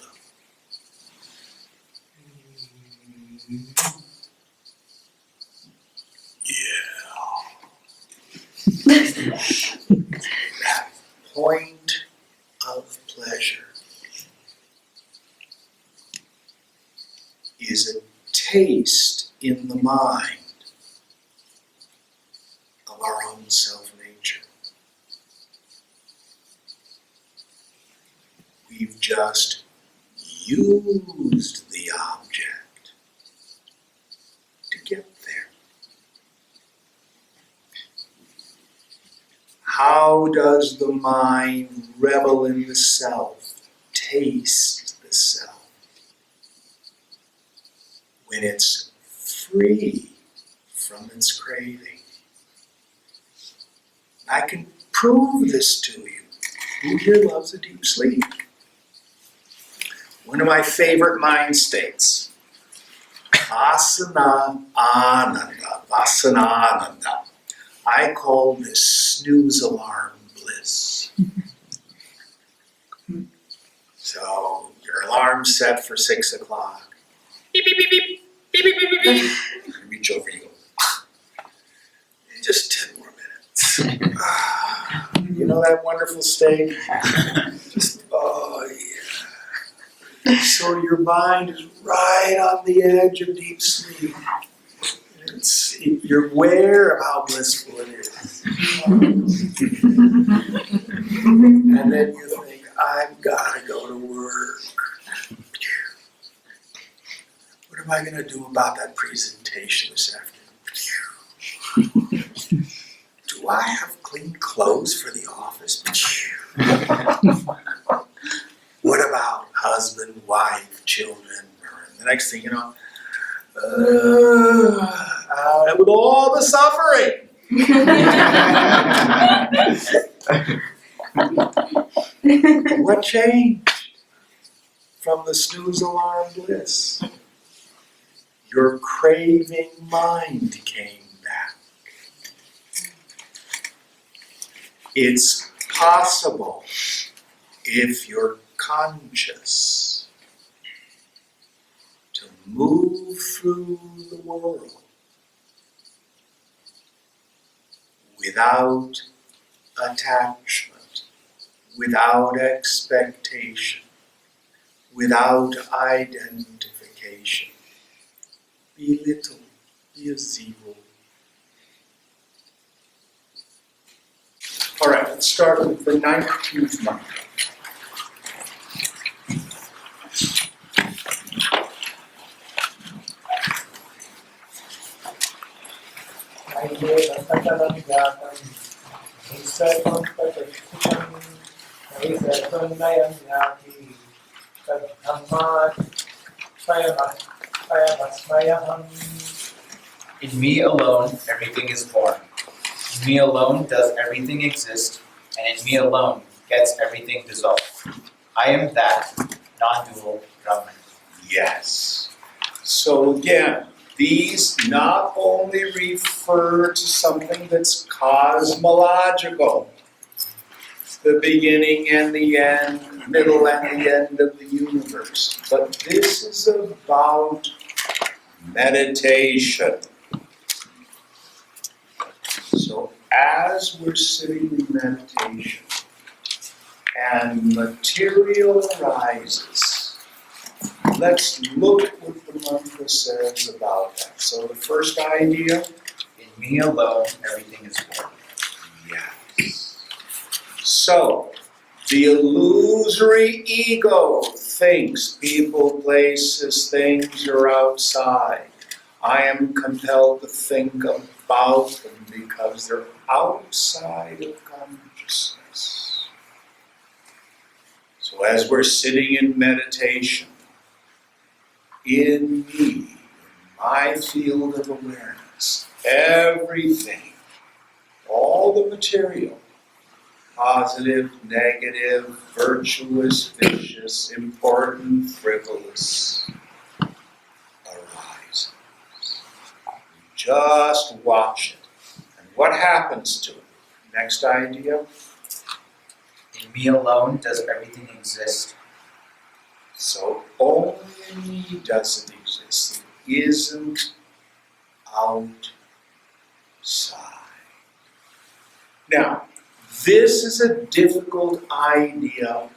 That point of pleasure is a taste in the mind of our own self-nature. We've just used the object to get there. How does the mind revel in the self, taste the self? When it's free from its craving. I can prove this to you. Who here loves a deep sleep? One of my favorite mind states. Vasana Ananda. I call this snooze alarm bliss. So your alarm's set for 6 o'clock. Beep, beep, beep, beep. Beep, beep, beep, beep, beep. You reach over, you go, just 10 more minutes. You know that wonderful state? Just, oh yeah. So your mind is right on the edge of deep sleep. You're aware of how blissful it is. And then you think, I've got to go to work. What am I going to do about that presentation this afternoon? Do I have clean clothes for the office? What about husband, wife, children? And the next thing you know, out with all the suffering. What changed from the snooze alarm bliss? Your craving mind came back. It's possible if you're conscious to move through the world without attachment, without expectation, without identification. Be little, be a zero. All right, let's start with the 19th mantra. In me alone, everything is born. In me alone does everything exist, and in me alone gets everything dissolved. I am that non-dual Brahman. Yes. So again, These not only refer to something that's cosmological, the beginning and the end, middle and the end of the universe, but this is about meditation. So as we're sitting in meditation and material arises, let's look at what the mantra says about that. So the first idea, In me alone, everything is born. yes. So the illusory ego thinks people, places, things are outside. I am compelled to think about them because they're outside of consciousness. So as we're sitting in meditation, in me, in my field of awareness, everything, all the material, positive, negative, virtuous, vicious, important, frivolous, arises. Just watch it. And what happens to it? Next idea. In me alone does everything exist. So only in me does it exist. It isn't outside. Now, this is a difficult idea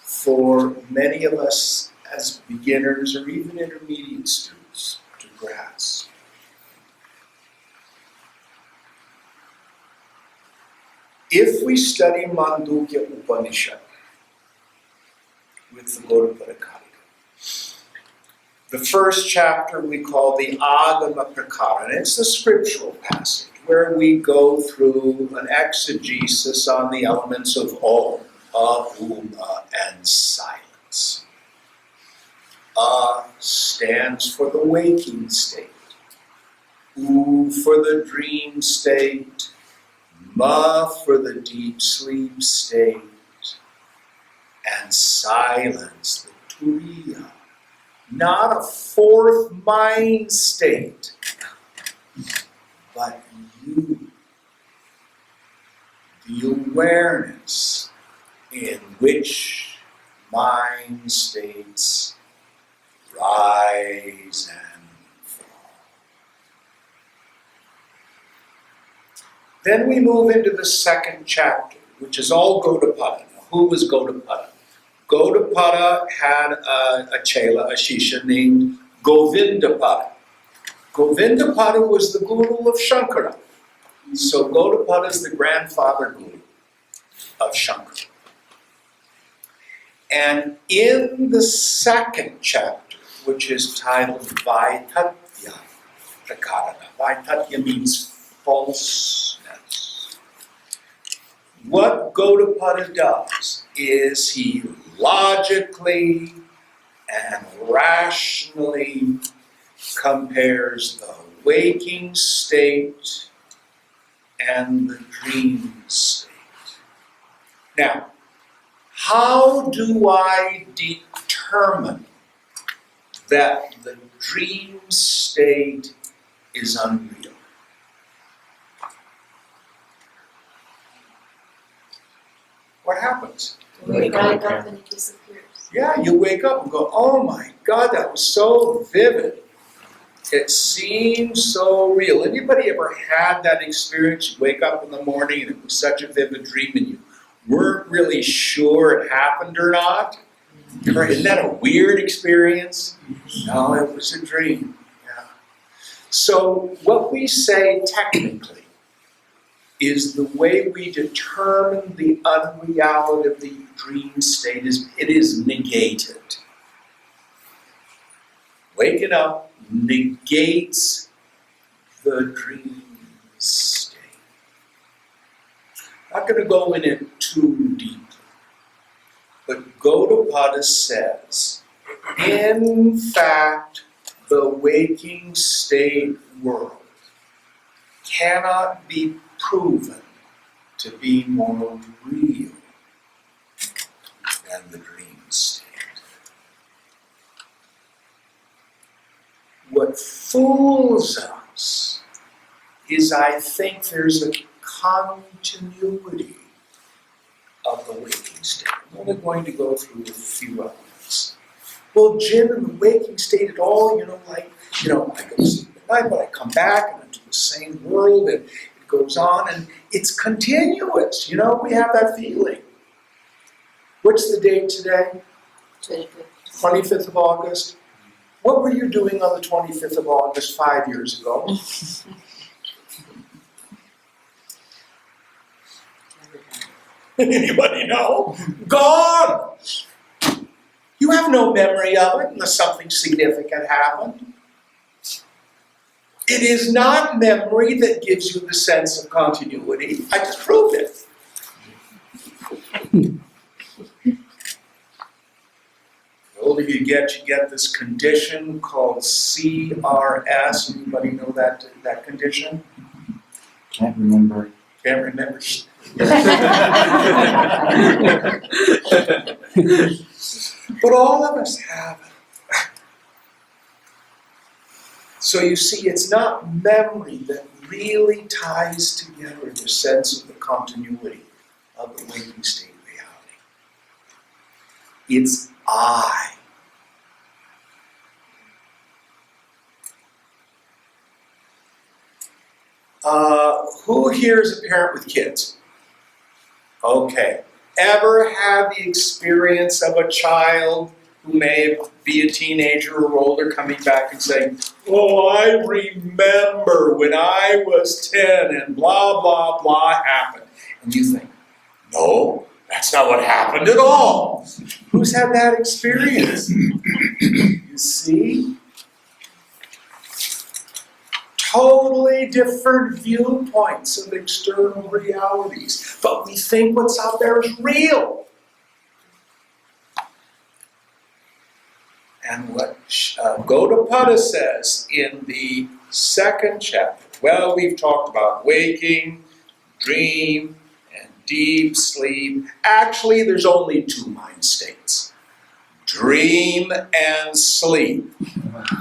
for many of us as beginners or even intermediate students to grasp. If we study Mandukya Upanishad with the Gaudapada Karika, the first chapter we call the Agama Prakara, and it's the scriptural passage where we go through an exegesis on the elements of Om, Uma, and silence. Stands for the waking state, U for the dream state, Ma for the deep sleep state, and silence, the Turiya. Not a fourth mind state, but you, the awareness in which mind states rise and fall. Then we move into the second chapter, which is all Gaudapada. Now, who was Gaudapada? Gaudapada had a chela, a shisha named Govindapada. Govindapada was the guru of Shankara. So Gaudapada is the grandfather guru of Shankara. And in the second chapter, which is titled Vaitatya Prakarana, Vaitatya means falseness. What Gaudapada does is he logically and rationally compares the waking state and the dream state. Now, how do I determine that the dream state is unreal? What happens? We wake up and it disappears. Yeah, you wake up and go, oh my God, that was so vivid. It seems so real. Anybody ever had that experience? You wake up in the morning and it was such a vivid dream and you weren't really sure it happened or not? Isn't that a weird experience? No, it was a dream. Yeah. So what we say technically is the way we determine the unreality of the dream state is it is negated. Waking up negates the dream state. I'm not going to go in it too deeply, but Gaudapada says, in fact, the waking state world cannot be proven to be more real than the dream state. What what fools us is I think there's a continuity of the waking state. I'm only going to go through a few elements. Well, Jim, in the waking state at all, I go to sleep at night, but I come back and into the same world, and it goes on, and it's continuous. We have that feeling. What's the date today? 25th of August. What were you doing on the 25th of August 5 years ago? Anybody know? Gone! You have no memory of it unless something significant happened. It is not memory that gives you the sense of continuity. I just proved it. The older you get this condition called CRS. Anybody know that condition? Can't remember. Can't remember. But all of us have it. So you see, it's not memory that really ties together the sense of the continuity of the waking state reality. It's I. Who here is a parent with kids? Okay. Ever had the experience of a child who may be a teenager or older coming back and saying, "Oh, I remember when I was 10 and blah, blah, blah happened." And you think, "No, that's not what happened at all." Who's had that experience? You see? Totally different viewpoints of external realities. But we think what's out there is real. And what Gaudapada says in the second chapter, well, we've talked about waking, dream, and deep sleep. Actually, there's only two mind states. Dream and sleep.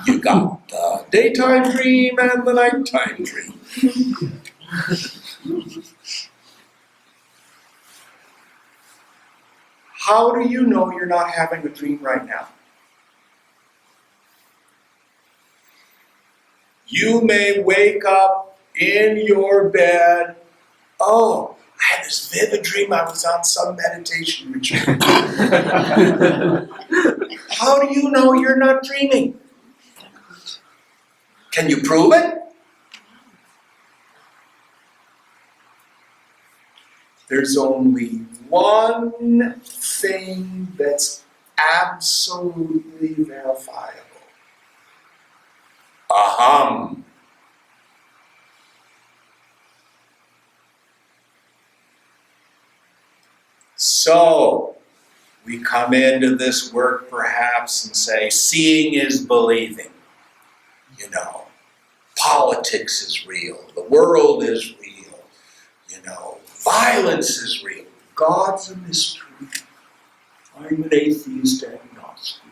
You got the daytime dream and the nighttime dream. How do you know you're not having a dream right now? You may wake up in your bed. Oh, I had this vivid dream I was on some meditation retreat. How do you know you're not dreaming? Can you prove it? There's only one thing that's absolutely verifiable. Aham. So, we come into this work perhaps and say, seeing is believing. Politics is real. The world is real. Violence is real. God's a mystery. I'm an atheist agnostic.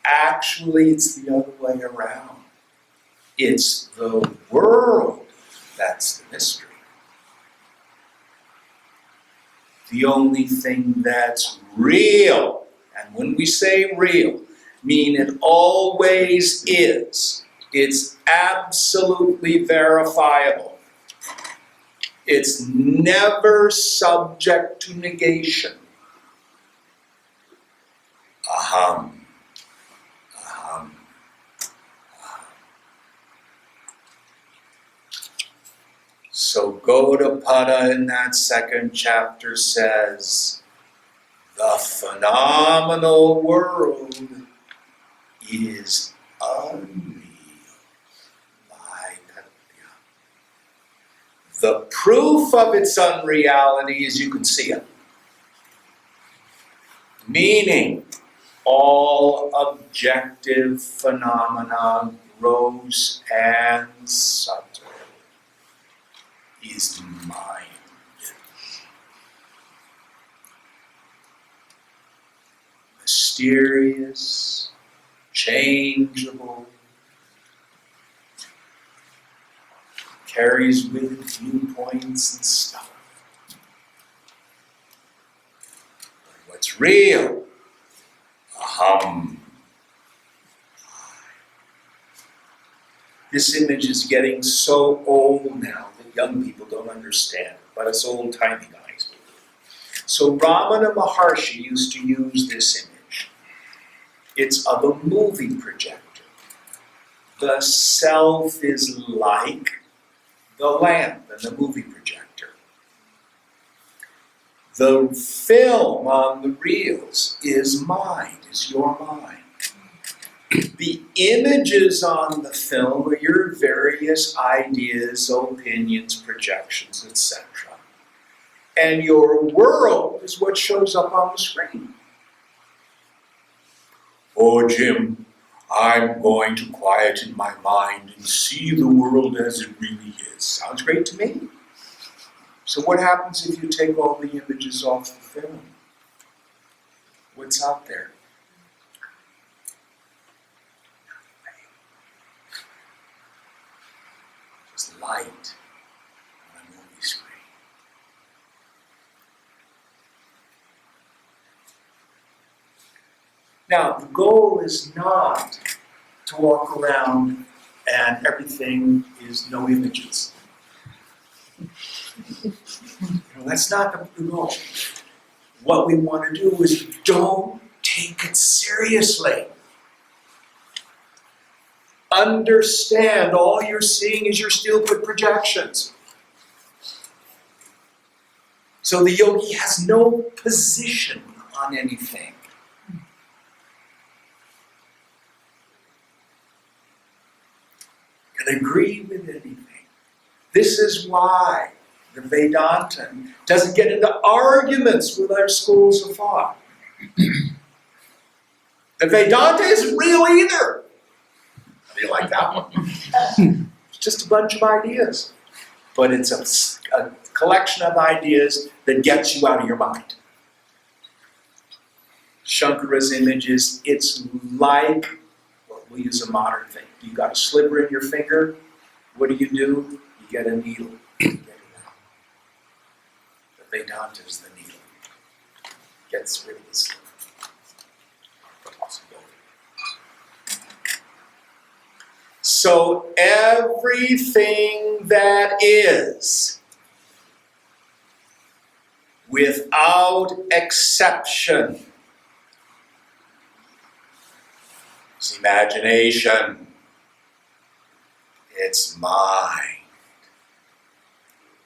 Actually, it's the other way around. It's the world that's the mystery. The only thing that's real, and when we say real, mean it always is. It's absolutely verifiable. It's never subject to negation. Aham. Aham. Aham. So Gaudapada in that second chapter says, the phenomenal world is unreal. The proof of its unreality is you can see it. Meaning, all objective phenomena, gross and subtle, is mind. Mysterious, changeable, carries with it viewpoints and stuff. But what's real? Aham. This image is getting so old now that young people don't understand it, but it's old-timey guys. So Ramana Maharshi used to use this image. It's of a movie projector. The self is like the lamp and the movie projector. The film on the reels is mind, is your mind. The images on the film are your various ideas, opinions, projections, etc. And your world is what shows up on the screen. Oh, Jim, I'm going to quieten my mind and see the world as it really is. Sounds great to me. So what happens if you take all the images off the film? What's out there? Just light on a movie screen. Now, the goal is not to walk around and everything is no images. That's not the goal. What we want to do is don't take it seriously. Understand all you're seeing is your steel put projections. So the yogi has no position on anything. Can agree with anything. This is why the Vedanta doesn't get into arguments with our schools of thought. The Vedanta isn't real either. How do you like that one? It's just a bunch of ideas. But it's a collection of ideas that gets you out of your mind. Shankara's images, it's like, well, we'll use a modern thing. You got a sliver in your finger, what do? You get a needle. You get it out. The Vedanta is the needle. Gets rid of the sliver. So everything that is, without exception, is imagination. It's mind.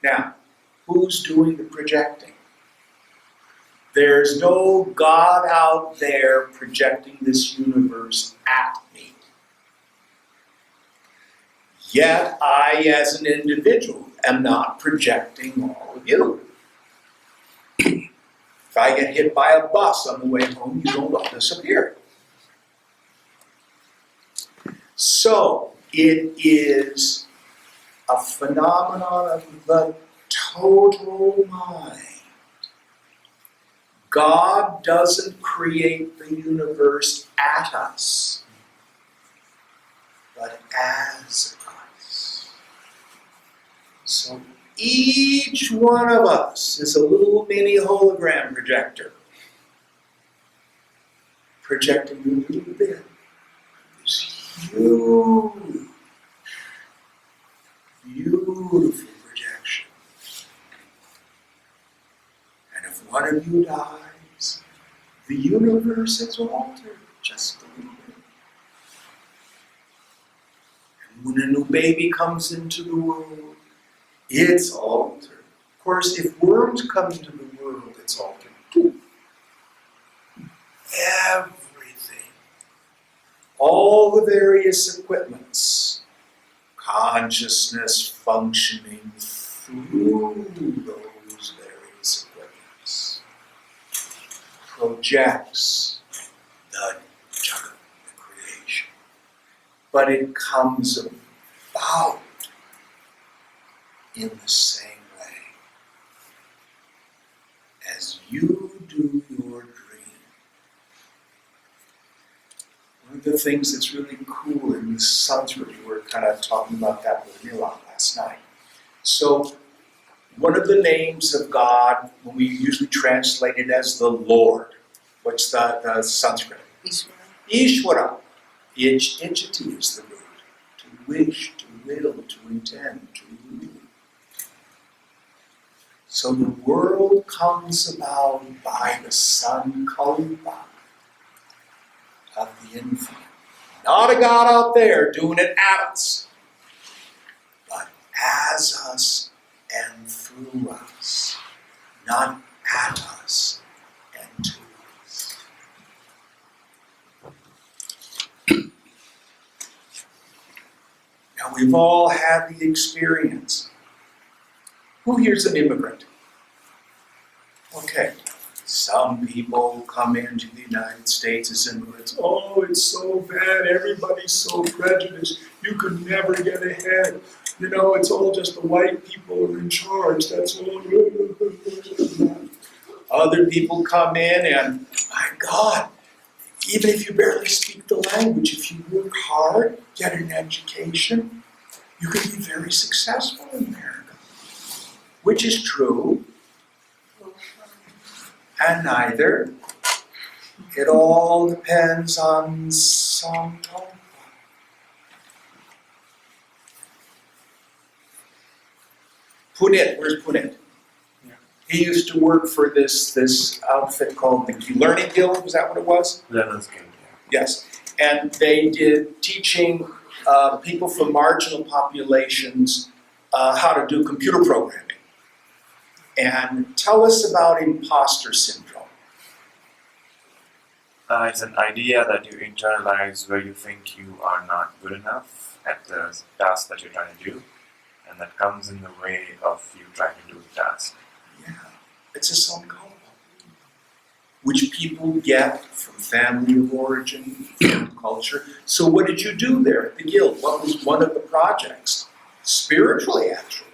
Now, who's doing the projecting? There's no God out there projecting this universe at me. Yet I, as an individual, am not projecting all of you. If I get hit by a bus on the way home, you don't all disappear. So, it is a phenomenon of the total mind. God doesn't create the universe at us, but as us. So each one of us is a little mini hologram projector, projecting a little bit of this huge, beautiful projection. And if one of you dies, the universe is altered just a little bit. And when a new baby comes into the world, it's altered. Of course, if worms come into the world, it's altered too. Everything. All the various equipments, consciousness functioning through those various equipments, projects the Jagat, the creation. But it comes about in the same way as you do your dream. One of of the things that's really cool in the Sanskrit, we were kind of talking about that with Milan last night. So one of the names of God, when we usually translate it as the Lord, what's the Sanskrit? Ishvara. Ichati is the root. To wish, to will, to intend, to rule. So the world comes about by the sankalpa of the infinite. Not a God out there doing it at us, but as us and through us, not at us and to us. Now we've all had the experience. Who here's an immigrant? Okay, some people come into the United States as immigrants. Oh, it's so bad, everybody's so prejudiced, you could never get ahead. You know, it's all just the white people who are in charge, that's all. Other people come in and, my God, even if you barely speak the language, if you work hard, get an education, you can be very successful in America. Which is true, and neither. It all depends on Sankalpa. Punit, where's Punit? Yeah. He used to work for this outfit called the Learning Guild, was that what it was? Learner's Guild, Yes, and they did teaching people from marginal populations how to do computer programming. And tell us about imposter syndrome. It's an idea that you internalize where you think you are not good enough at the task that you're trying to do, and that comes in the way of you trying to do the task. Yeah, it's a sankalpa, which people get from family of origin, from culture. So what did you do there at the guild? What was one of the projects? Spiritually, actually.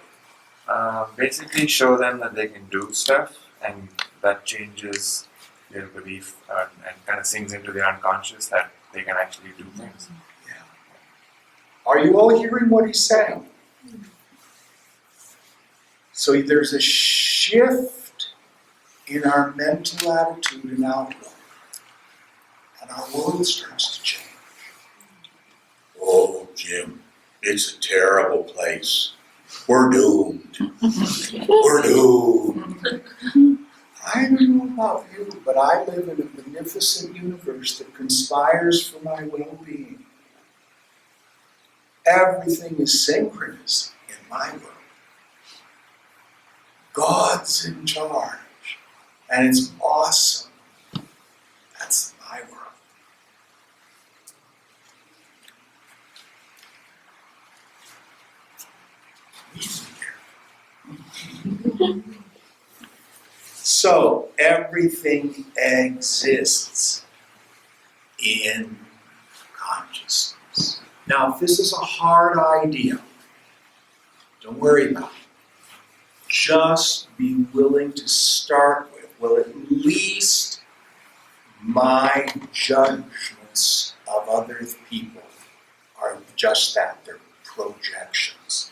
Basically show them that they can do stuff, and that changes their belief and kind of sinks into their unconscious that they can actually do things. Yeah. Are you all hearing what he's saying? So there's a shift in our mental attitude and outlook, and our world starts to change. Oh, Jim, it's a terrible place. We're doomed. We're doomed. I don't know about you, but I live in a beneficent universe that conspires for my well-being. Everything is synchronous in my world. God's in charge, and it's awesome. That's my world. Easy here. So, everything exists in consciousness. Now, if this is a hard idea, don't worry about it. Just be willing to start with, well, at least my judgments of other people are just that, they're projections.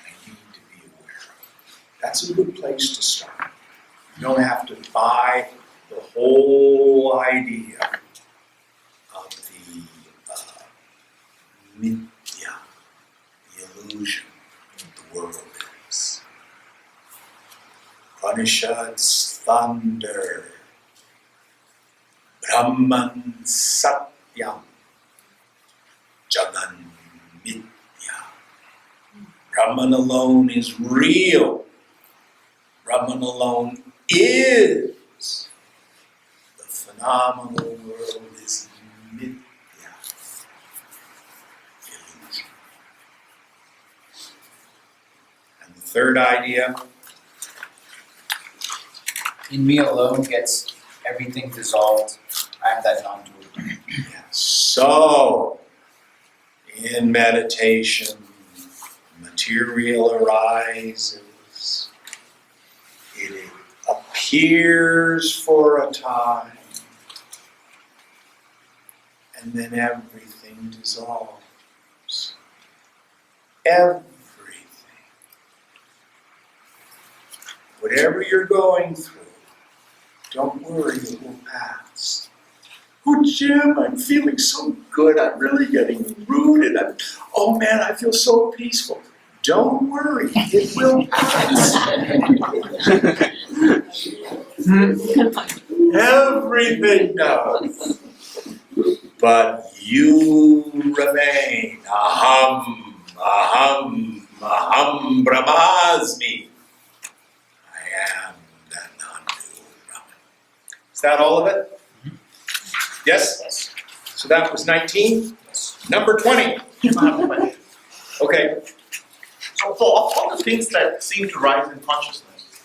I need to be aware of it. That's a good place to start. You don't have to buy the whole idea of the mithya, the illusion of the world is. Upanishads thunder, Brahman Satyam, Jagan Mithya. Brahman alone is real. Brahman alone is. The phenomenal world is Mithya, illusion. And the third idea, In me alone gets everything dissolved. I am that non-dual. so, in meditation, material arises, it appears for a time, and then everything dissolves. Everything. Whatever you're going through, don't worry, it will pass. Oh, Jim, I'm feeling so good. I'm really getting rooted. Oh man, I feel so peaceful. Don't worry, it will pass. Everything does. But you remain. Aham, aham, aham, brahmasmi. I am that non-dual Brahman. Is that all of it? Yes? So that was 19? Number 20. I have a question. Okay. So for all the things that seem to rise in consciousness,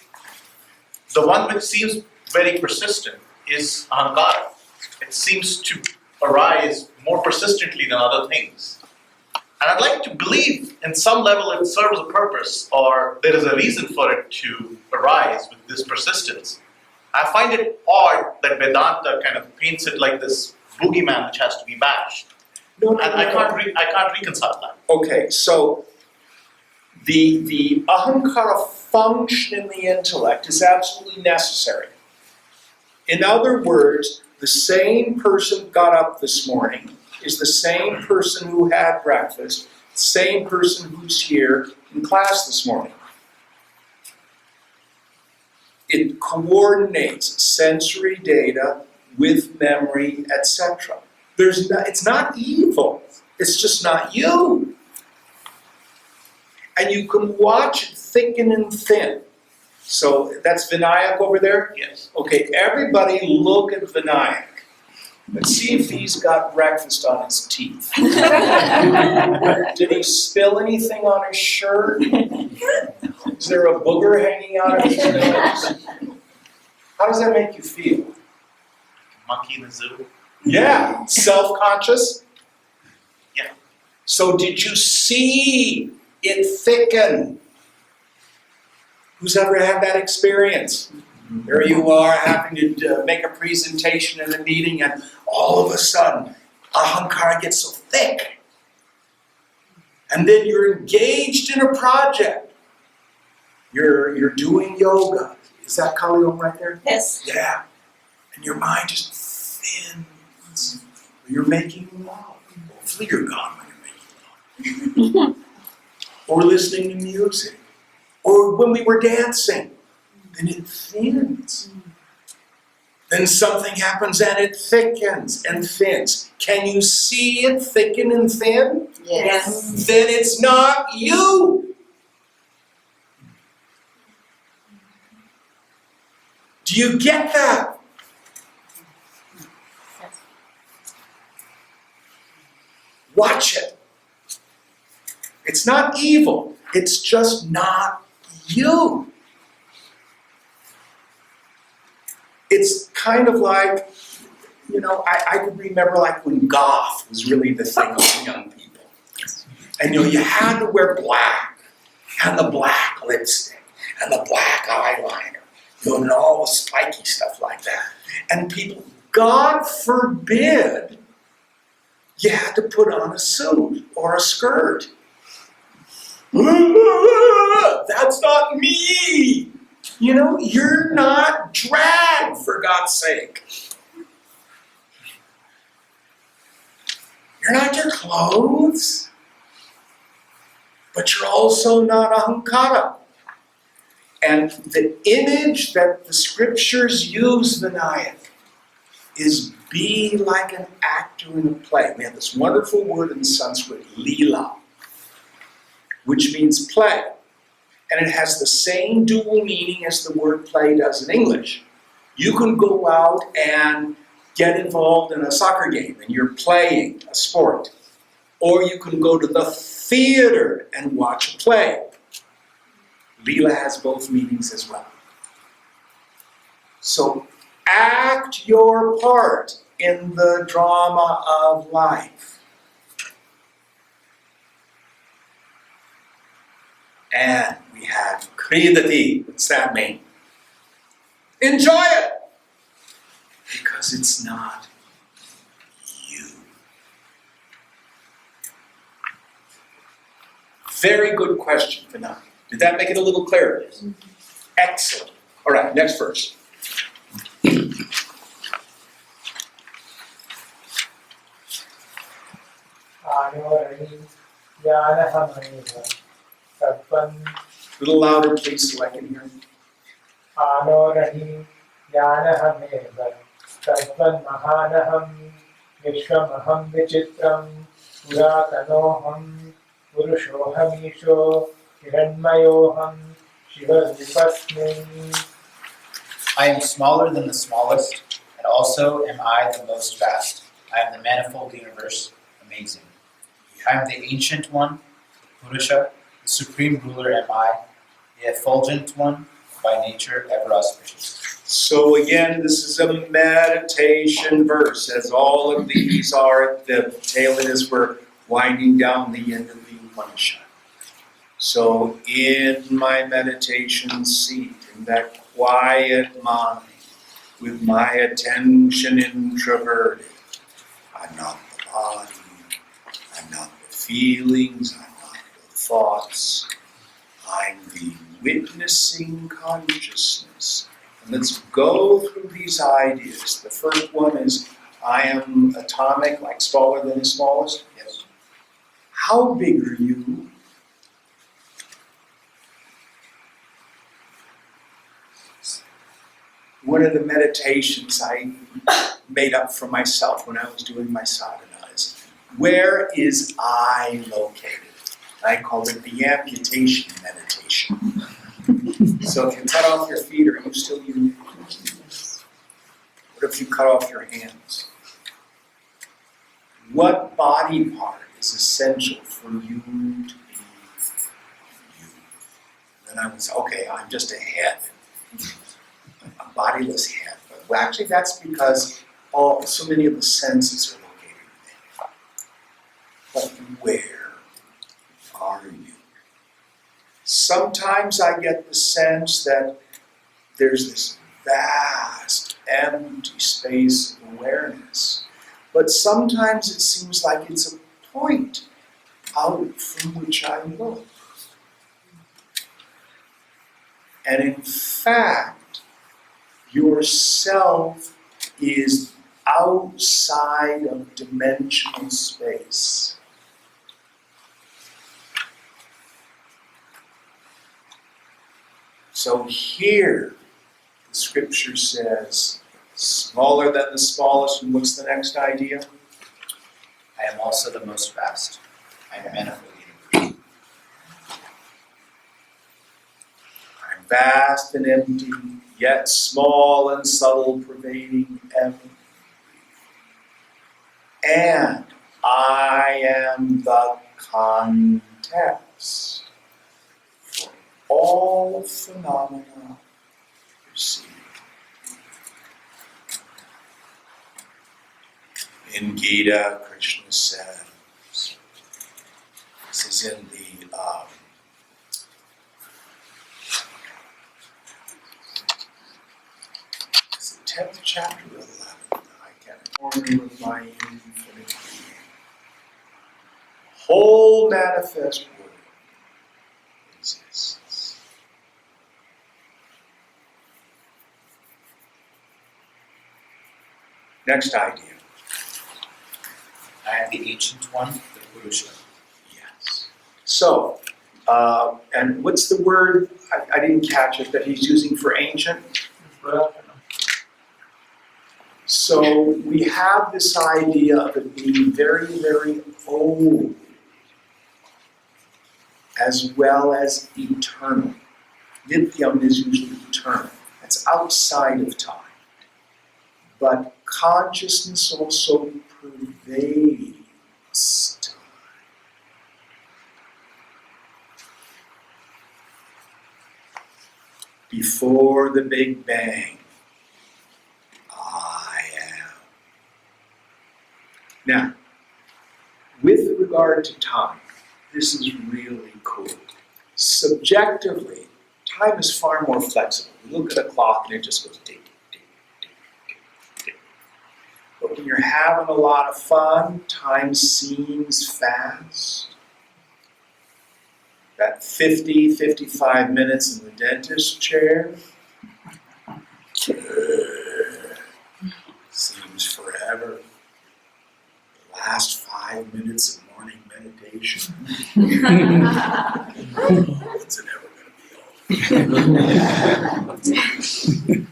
the one which seems very persistent is ahankara. It seems to arise more persistently than other things. And I'd like to believe in some level it serves a purpose, or there is a reason for it to arise with this persistence. I find it odd that Vedanta kind of paints it like this boogeyman which has to be bashed. No. And I can't reconcile that. Okay, so the ahankara function in the intellect is absolutely necessary. In other words, the same person got up this morning is the same person who had breakfast, the same person who's here in class this morning. It coordinates sensory data with memory, etc. It's not evil, it's just not you. And you can watch it thicken and thin. So that's Vinayak over there? Yes. Okay, everybody look at Vinayak. Let's see if he's got breakfast on his teeth. Did he spill anything on his shirt? Is there a booger hanging out of his nose? How does that make you feel? Monkey in the zoo. Yeah, self-conscious? Yeah. So did you see it thicken? Who's ever had that experience? There you are having to make a presentation in a meeting and all of a sudden, ahankara gets so thick. And then you're engaged in a project. You're doing yoga. Is that Kaliom right there? Yes. Yeah. And your mind just thins. You're making love. Hopefully you're gone when you're making love. Or listening to music. Or when we were dancing. Then it thins. Then something happens and it thickens and thins. Can you see it thicken and thin? Yes. Then it's not you. Do you get that? Yes. Watch it. It's not evil. It's just not you. It's kind of like, I can remember like when goth was really the thing of young people. And you had to wear black, and the black lipstick, and the black eyeliner, and all the spiky stuff like that. And people, God forbid, you had to put on a suit or a skirt. That's not me. You're not drag, for God's sake. You're not your clothes, but you're also not ahankara. And the image that the scriptures use, Vinayak, is be like an actor in a play. We have this wonderful word in Sanskrit, lila, which means play. And it has the same dual meaning as the word play does in English. You can go out and get involved in a soccer game and you're playing a sport. Or you can go to the theater and watch a play. Leela has both meanings as well. So act your part in the drama of life. And we have Kridati. What's that mean? Enjoy it! Because it's not you. Very good question, Vinay. Did that make it a little clearer? Excellent. All right, next verse. Anorani Yanahamayva Satvan A little louder, please, so I can hear you. Anorani Yanahameva Satvan Mahanaham Vishwamaham Vichitram Puratanoham Purushohamisho Hiranmayoham Shiva Vipasmin. I am smaller than the smallest, and also am I the most vast. I am the manifold universe, amazing. I am the ancient one, Purusha, the supreme ruler am I, the effulgent one, by nature ever auspicious. So again, this is a meditation verse, as all of these are at the tail of this. We're winding down the end of the Upanishad. So in my meditation seat, in that quiet mind, with my attention introverted, I'm not the body, I'm not the feelings, I'm not the thoughts, I'm the witnessing consciousness. And let's go through these ideas. The first one is, I am atomic, like smaller than the smallest. Yes. How big are you? One of the meditations I made up for myself when I was doing my sadhana is, where is I located? I call it the amputation meditation. So if you cut off your feet, are you still you? What if you cut off your hands? What body part is essential for you to be you? Then I would say, okay, I'm just a head. A bodiless head. But well, actually that's because so many of the senses are located there. But where are you? Sometimes I get the sense that there's this vast, empty space of awareness. But sometimes it seems like it's a point out from which I look. And in fact, yourself is outside of dimensional space. So here, the scripture says, smaller than the smallest, and what's the next idea? I am also the most vast. I am manifold universe. I'm vast and empty, yet small and subtle, pervading everything. And I am the context for all phenomena perceived. In Gita, Krishna says, this is in the it's the 10th chapter of 11. I can't corner of my infinite being. Whole manifest word exists. Next idea. I am the ancient one, the Purusha. Yes. So, and what's the word, I didn't catch it, that he's using for ancient? So we have this idea of it being very, very old, as well as eternal. Nityam is usually eternal. That's outside of time. But consciousness also pervades time. Before the Big Bang, I am. Now, with regard to time, this is really cool. Subjectively, time is far more flexible. You look at a clock and it just goes ding, ding, ding, ding, ding. But when you're having a lot of fun, time seems fast. That 50, 55 minutes in the dentist chair seems forever. The last 5 minutes of morning meditation, when's it ever going to be over?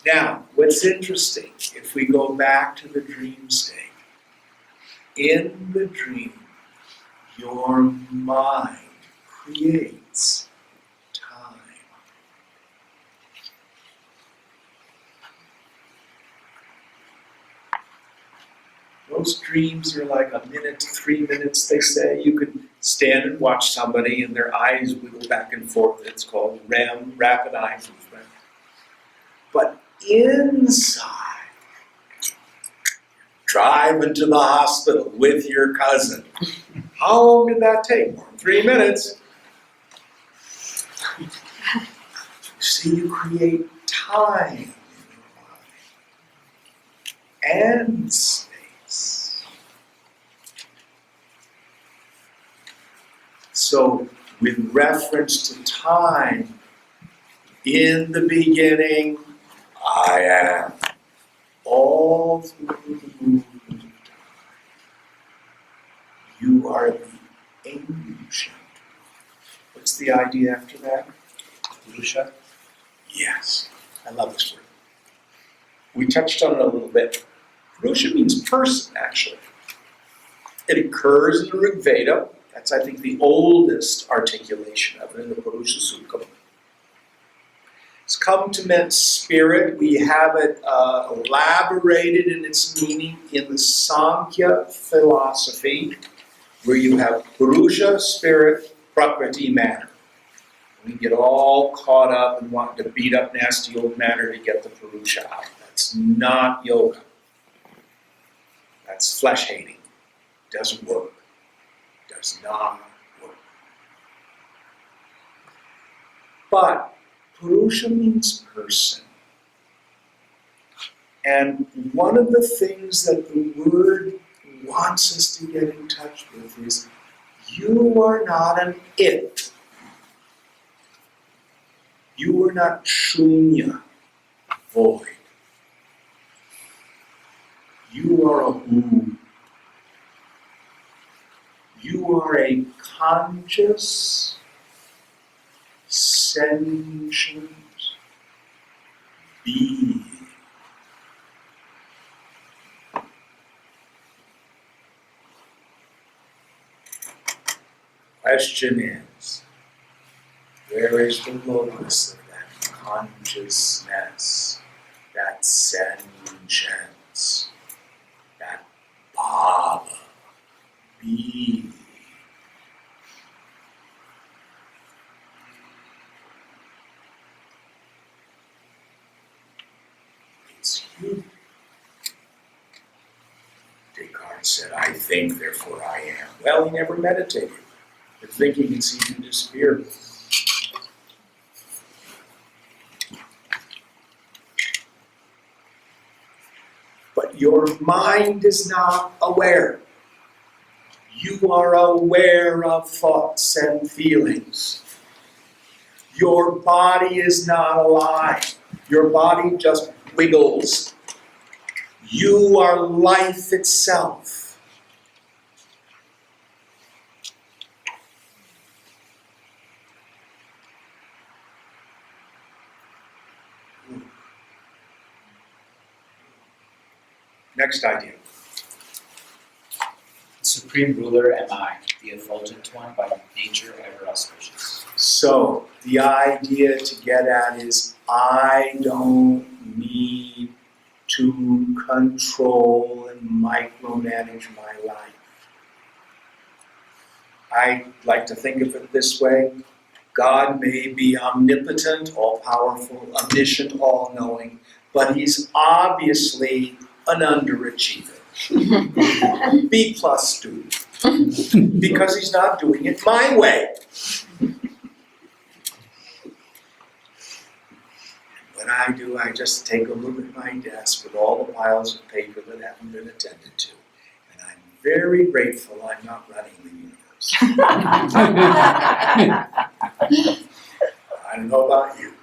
Now, what's interesting, if we go back to the dream state, in the dream, your mind creates time. Most dreams are like a minute to 3 minutes, they say. You could stand and watch somebody and their eyes wiggle back and forth. It's called REM, rapid eye movement. But inside, driving to the hospital with your cousin. How long did that take? More than 3 minutes. You see, you create time in your mind and space. So, with reference to time, in the beginning, I am. All through the movement of time. You are the ancient. What's the idea after that? Purusha. Yes, I love this word. We touched on it a little bit. Purusha means person, actually. It occurs in the Rig Veda. That's, I think, the oldest articulation of it in the Purusha Sukha. It's come to mean spirit. We have it elaborated in its meaning in the Sankhya philosophy, where you have Purusha, spirit, Prakriti, matter. We get all caught up and want to beat up nasty old matter to get the Purusha out. That's not yoga. That's flesh hating. Doesn't work. Does not work. But Purusha means person. And one of the things that the word wants us to get in touch with is you are not an it. You are not shunya, void. You are a who. You are a conscious, sentient being. Question is, where is the locus of that consciousness, that sentience, that bhava, being? It's you. Descartes said, I think, therefore I am. Well, he never meditated. The thinking and seeming to disappear. But your mind is not aware. You are aware of thoughts and feelings. Your body is not alive. Your body just wiggles. You are life itself. Next idea. Supreme ruler am I, the effulgent one, by nature ever auspicious. So, the idea to get at is I don't need to control and micromanage my life. I like to think of it this way. God may be omnipotent, all-powerful, omniscient, all-knowing, but he's obviously an underachiever. B+ student. Because he's not doing it my way. What I do, I just take a look at my desk with all the piles of paper that haven't been attended to. And I'm very grateful I'm not running the universe. I don't know about you.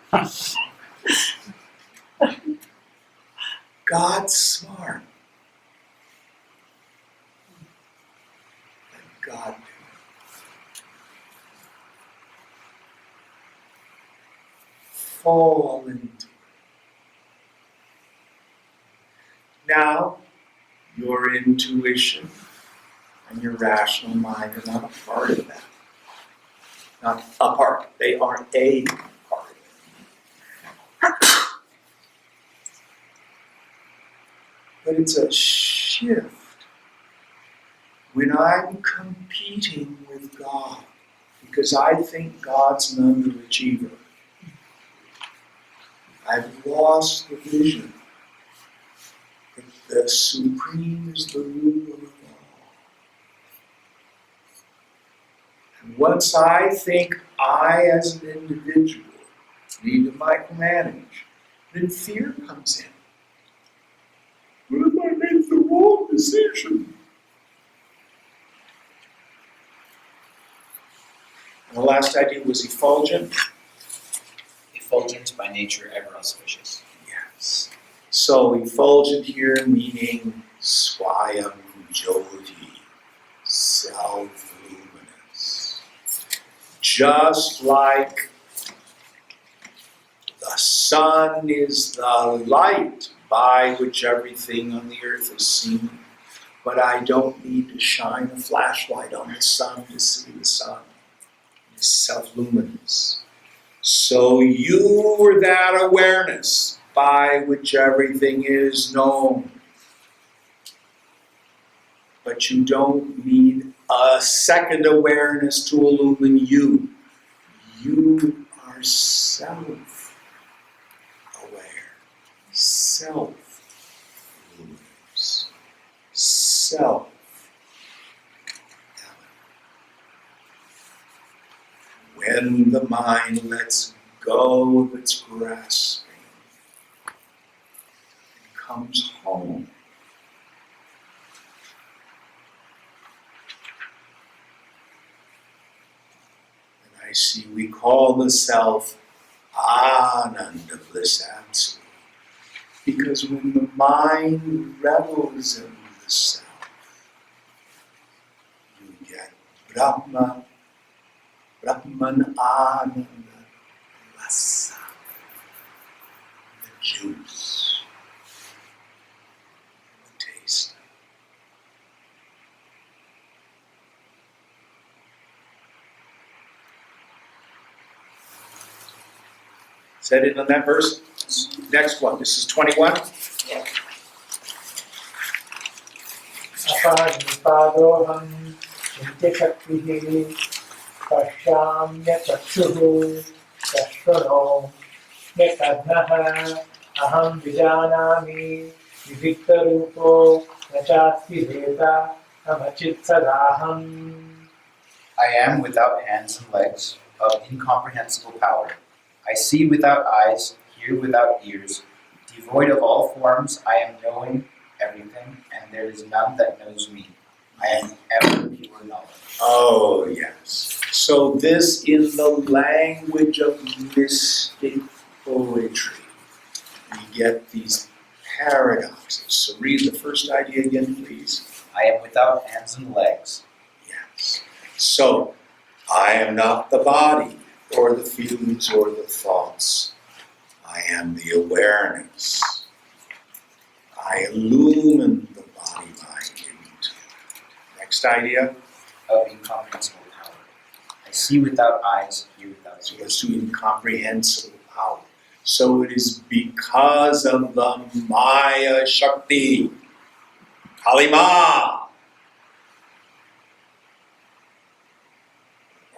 God's smart. Let God do it. Fall into it. Now, your intuition and your rational mind are not a part of that. Not a part. They are a part of it. But it's a shift. When I'm competing with God, because I think God's an underachiever, I've lost the vision that the Supreme is the ruler of all. And once I think I, as an individual, need to micromanage, then fear comes in. What if I make the wrong decision? And the last idea was effulgent. Effulgent by nature, ever auspicious. Yes. So effulgent here meaning swayam jyoti, self-luminous. Just like the sun is the light by which everything on the earth is seen, but I don't need to shine a flashlight on the sun to see the sun. It's self-luminous. So you are that awareness by which everything is known. But you don't need a second awareness to illumine you. You are self-aware, self-luminous, self. When the mind lets go of its grasping and comes home, and I see we call the self Ananda, bliss absolute. Because when the mind revels in the self, you get Brahman Ananda Rasa, the juice, the taste. Is that it on that verse? Next one, this is 21. Apanipadoham Intikakvihi Pashamya Chakshuhu Shashvano Nekadnaha Aham Vijanami Viviktarupo Nachasti Veda Amachit Sadaham. I am without hands and legs, of incomprehensible power. I see without eyes, hear without ears. Devoid of all forms, I am knowing everything, and there is none that knows me. I am ever pure knowledge. Oh, yes. So this in the language of mystic poetry. We get these paradoxes. So read the first idea again, please. I am without hands and legs. Yes. So, I am not the body, or the feelings, or the thoughts. I am the awareness. I illumine the body, mind, intellect. Next idea. Of incomprehensible power. I see without eyes, hear without So ears. let's do incomprehensible power. So it is because of the Maya Shakti, Kalima.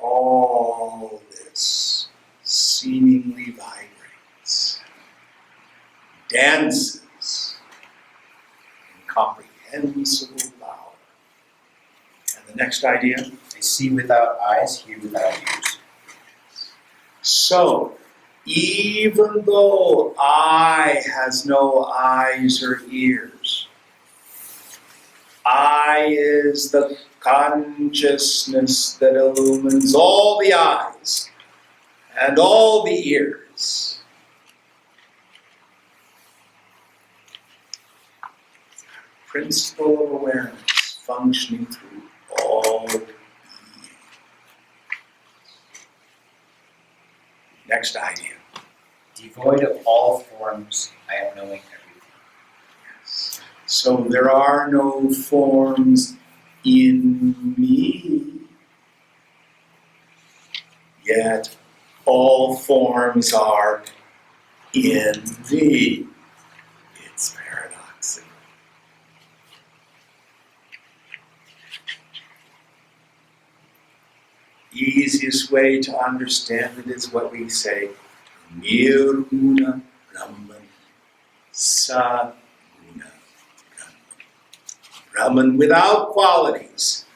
All this seemingly vibrates, dances, incomprehensible power. And the next idea. I see without eyes, hear without ears. So, even though I has no eyes or ears, I is the consciousness that illumines all the eyes and all the ears. Principle of awareness functioning through all being. Next idea. Devoid of all forms, I am knowing everything. Yes. So there are no forms in me, yet all forms are in thee. It's paradoxical. Easiest way to understand it is what we say, Nirguna Brahman Saguna Brahman. Brahman without qualities,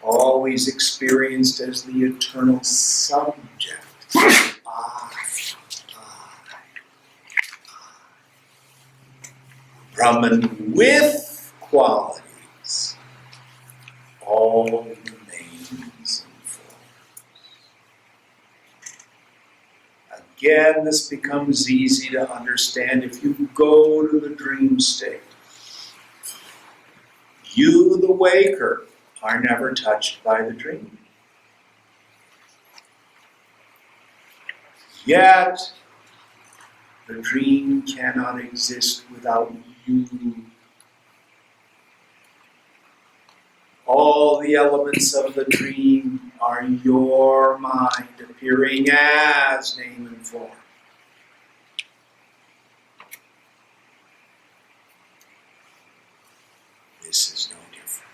always experienced as the eternal subject. Brahman with qualities, all remains in form. Again, this becomes easy to understand if you go to the dream state. You, the waker, are never touched by the dream. Yet, the dream cannot exist without you. All the elements of the dream are your mind appearing as name and form. This is no different.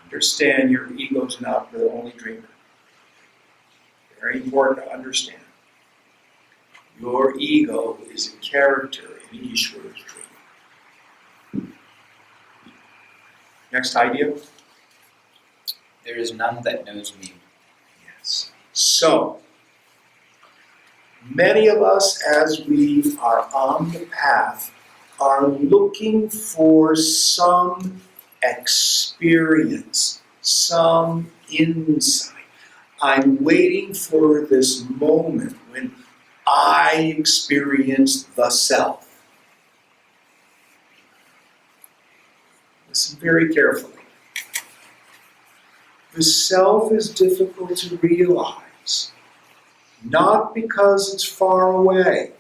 Understand your ego's not the only dreamer. Very important to understand. Your ego is a character in Ishvara's dream. Next idea. There is none that knows me. Yes. So, many of us, as we are on the path, are looking for some experience, some insight. I'm waiting for this moment when I experience the self. Listen very carefully. The self is difficult to realize, not because it's far away,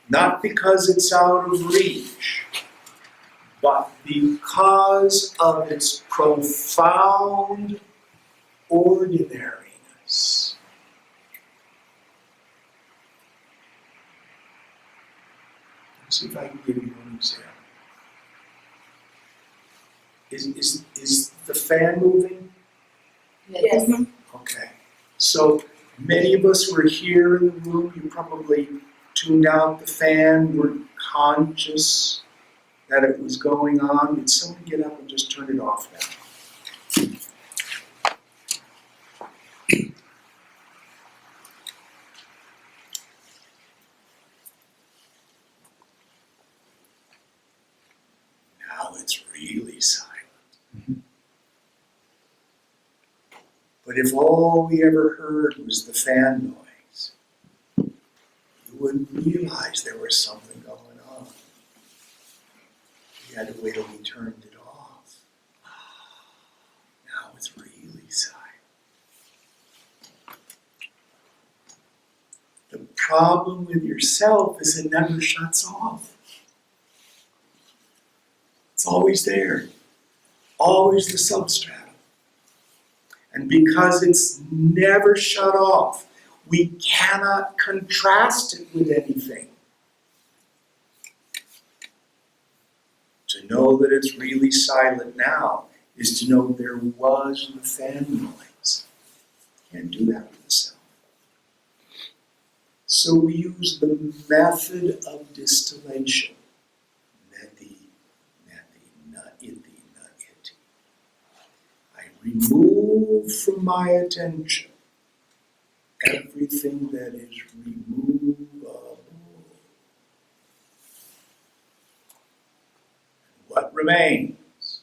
not because it's out of reach, but because of its profound ordinariness. Let's see if I can give you one example. Is the fan moving? Yes. Okay. So many of us were here in the room, you probably tuned out the fan, were conscious that it was going on. Would someone get up and just turn it off now? Now it's really silent. But if all we ever heard was the fan noise, you wouldn't realize there was something going on. We had to wait till we turned it off. Now it's really silent. The problem with yourself is it never shuts off. It's always there, always the substratum. And because it's never shut off, we cannot contrast it with anything. To know that it's really silent now is to know there was the fan noise. Can't do that with the self. So we use the method of distillation. I remove from my attention everything that is removable. remains.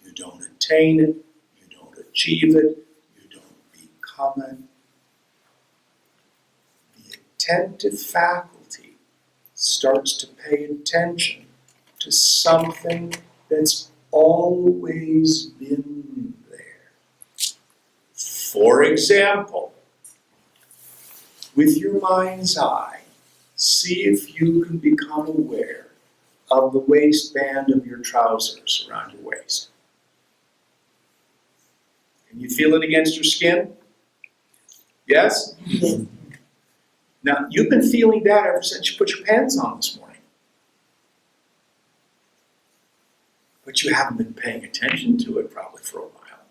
You don't attain it, you don't achieve it, you don't become it. The attentive faculty starts to pay attention to something that's always been there. For example, with your mind's eye, see if you can become aware of the waistband of your trousers around your waist. Can you feel it against your skin? Yes? Yes. Now, you've been feeling that ever since you put your pants on this morning. But you haven't been paying attention to it probably for a while.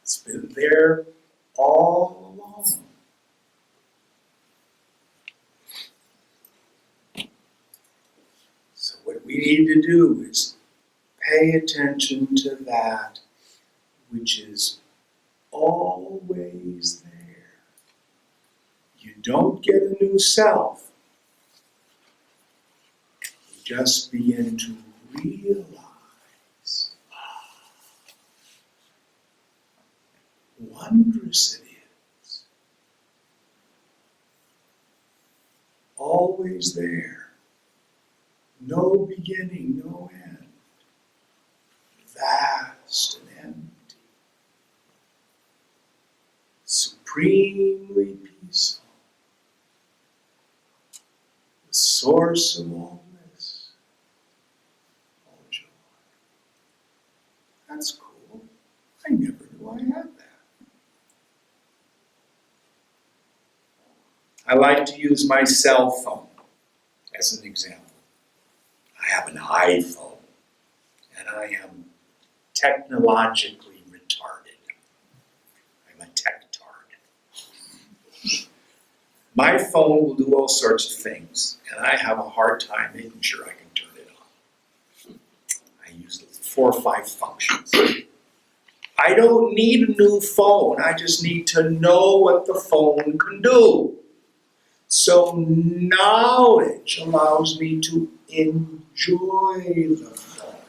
It's been there all along. So what we need to do is pay attention to that which is always there. You don't get a new self. You just begin to realize wondrous it is. Always there. No beginning, no end. Vast and empty. Supremely peaceful. The source of all bliss, all joy. That's cool. I never knew I had that. I like to use my cell phone as an example. I have an iPhone, and I am technologically retarded. I'm a tech-tard. My phone will do all sorts of things, and I have a hard time making sure I can turn it on. I use 4 or 5 functions. I don't need a new phone, I just need to know what the phone can do. So knowledge allows me to enjoy the phone.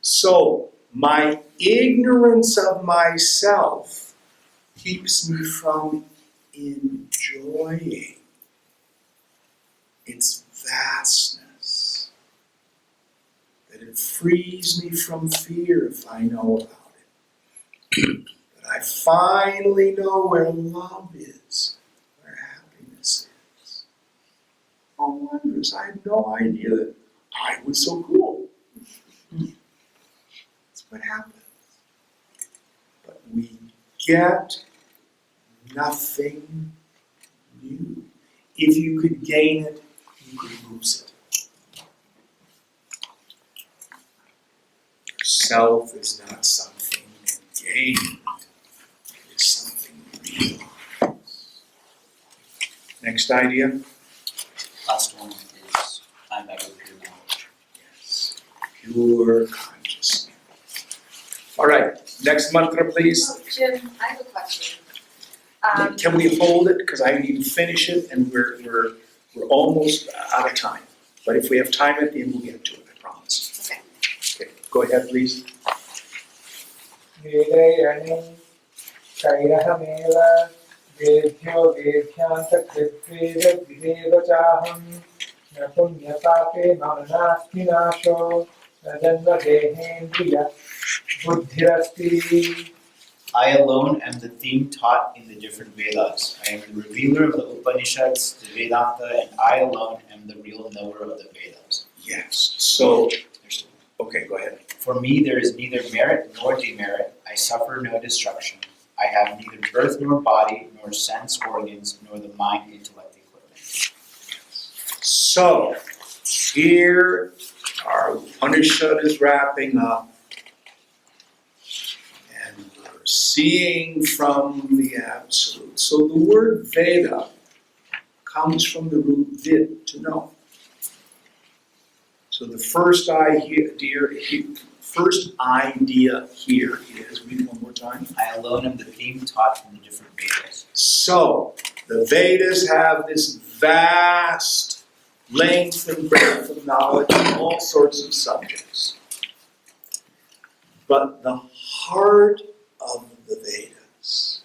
So my ignorance of myself keeps me from enjoying its vastness. That it frees me from fear if I know about it. I finally know where love is, where happiness is. Oh, wondrous, I had no idea that I was so cool. That's what happens. But we get nothing new. If you could gain it, you could lose it. Yourself is not something gained. Next idea? Last one is time back with pure knowledge. Yes. Pure consciousness. All right, next mantra, please. Oh, Jim, I have a question. Can we hold it? Because I need to finish it and we're almost out of time. But if we have time at the end, we'll get to it, I promise. Okay. Okay, go ahead, please. Vedayani Kairahameva Vedhyo Vedhyanta Kritveda Videva Chaham Na Punyapape Mamanasti Nasho Na Janma Dehendriya Buddhirasti. I alone am the theme taught in the different Vedas. I am the revealer of the Upanishads, the Vedanta, and I alone am the real knower of the Vedas. Yes, so, okay, go ahead. For me there is neither merit nor demerit. I suffer no destruction. I have neither birth nor body, nor sense organs, nor the mind intellect equipment. So, here our Upanishad is wrapping up. And we're seeing from the Absolute. So the word Veda comes from the root vid, to know. So the first idea here is, read it one more time. I alone am the theme taught in the different Vedas. So the Vedas have this vast length and breadth of knowledge on all sorts of subjects. But the heart of the Vedas,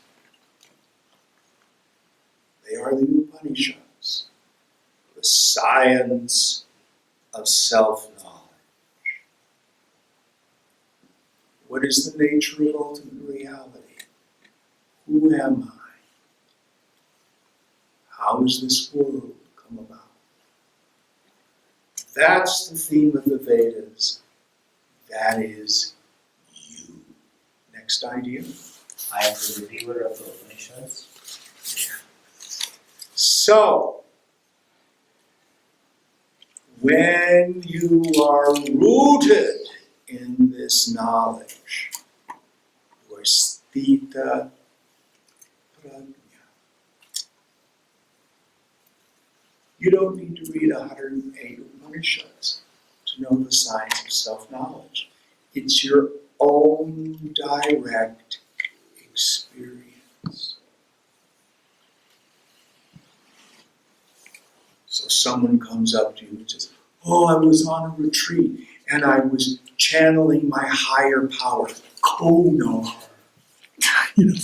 they are the Upanishads, the science of self-knowledge. What is the nature of ultimate reality? Who am I? How does this world come about? That's the theme of the Vedas. That is you. Next idea. I am the revealer of the Upanishads. So, when you are rooted in this knowledge, you are sthita prajna. You don't need to read 108 Upanishads to know the science of self-knowledge. It's your own direct experience. So someone comes up to you and says, oh, I was on a retreat and I was channeling my higher power, Konar. And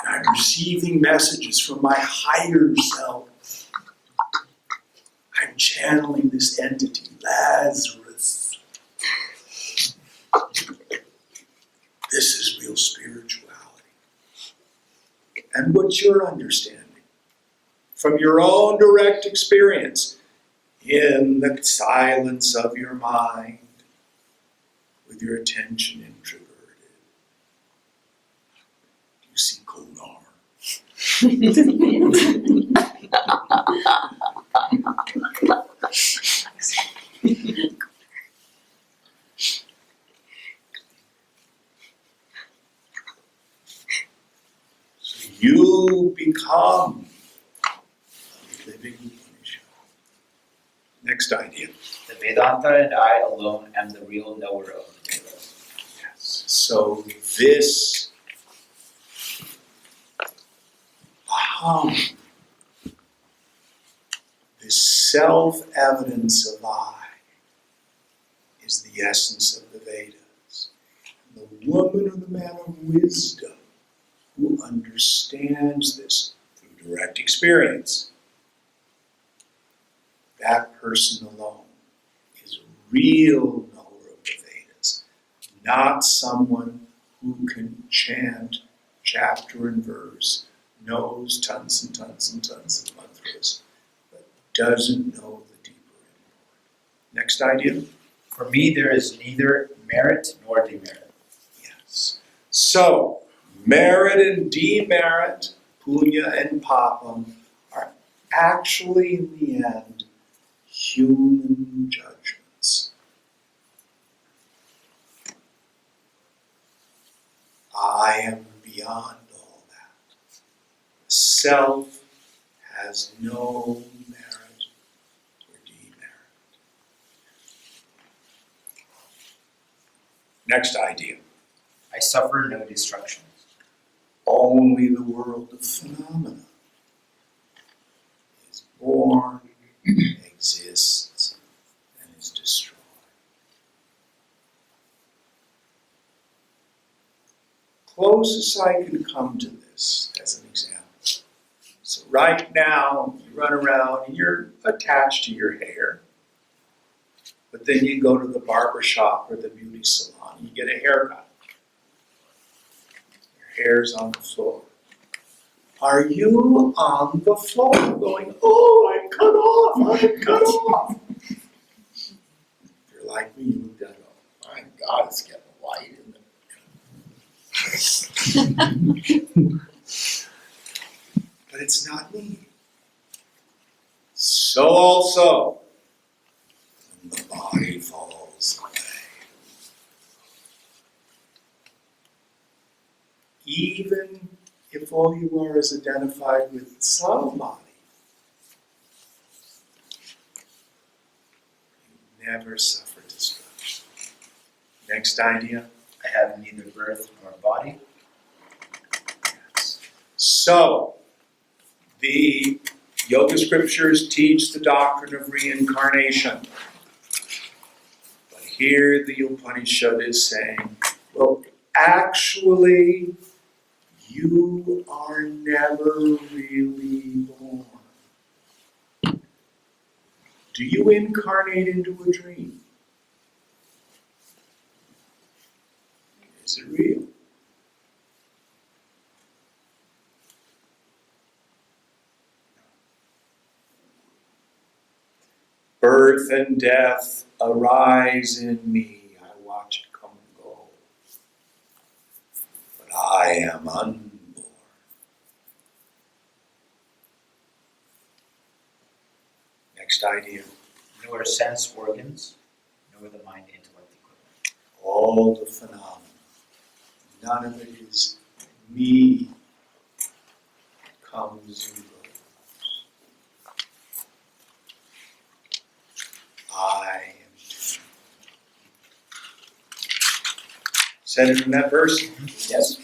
I'm receiving messages from my higher self. I'm channeling this entity, Lazarus. This is real spirituality. And what's your understanding? From your own direct experience, in the silence of your mind, with your attention introverted, you see Konar. So you become a living Upanishad. Next idea. The Vedanta and I alone am the real knower of the Vedas. Yes. So this this self-evidence of I is the essence of the Vedas. And the woman or the man of wisdom who understands this through direct experience, that person alone is a real knower of the Vedas, not someone who can chant chapter and verse, knows tons and tons and tons of mantras, but doesn't know the deeper import. Next idea. For me, there is neither merit nor demerit. Yes. So, merit and demerit, punya and papam, are actually in the end human judgments. I am beyond all that. The self has no merit or demerit. Next idea. I suffer no destruction. Only the world of phenomena is born, exists, and is destroyed. Closest I can come to this as an example. So right now, you run around and you're attached to your hair. But then you go to the barber shop or the beauty salon and you get a haircut. Your hair's on the floor. Are you on the floor going, oh, I'm cut off, I'm cut off? If you're like me, you look at it, oh, my God, it's getting white in there. But it's not me. So also, when the body falls away, even if all you are is identified with the subtle body, you never suffer destruction. Next idea. I have neither birth nor body. Yes. So, Yoga scriptures teach the doctrine of reincarnation. But here the Upanishad is saying, well, actually, you are never really born. Do you incarnate into a dream? Is it real? Birth and death arise in me. I watch it come and go. But I am unborn. Next idea. Nor sense organs, nor the mind intellect equivalent. All the phenomena. None of it is me. It comes and goes. I am too. Said it in that verse? Yes.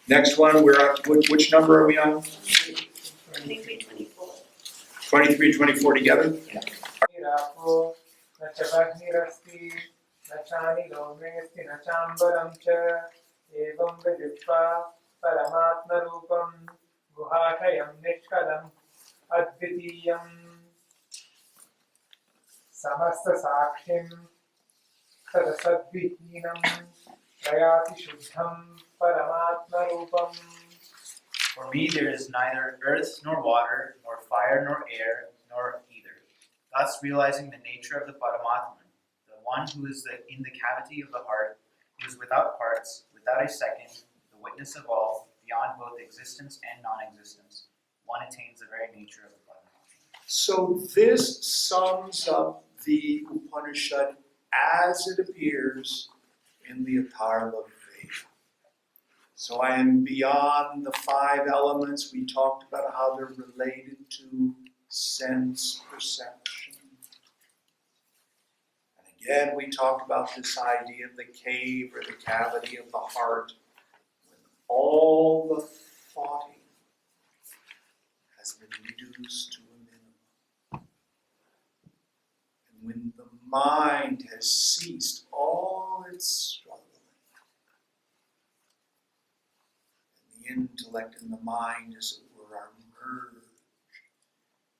Next one, we're on, which number are we on? 23, 24. 23, 24 together? Rapo, na chavagnirasti, na chanilo mesti, na chambaram cha, evam viditva, paramatma rupam, guhashayam nishkalam, advitiyam, samasta sakshim, tadasadvihinam, prayati shuddham, paramatma rupam. For me there is neither earth nor water, nor fire nor air, nor either. Thus realizing the nature of the Paramatman, the one who is in the cavity of the heart, who is without parts, without a second, the witness of all, beyond both existence and non-existence, one attains the very nature of the Paramatman. So this sums up the Upanishad as it appears in the Atharva Veda. So I am beyond the 5 elements. We talked about how they're related to sense perception. And again, we talked about this idea of the cave or the cavity of the heart, when all the thoughting has been reduced to a minimum. And when the mind has ceased all its struggling, and the intellect and the mind, as it were, are merged,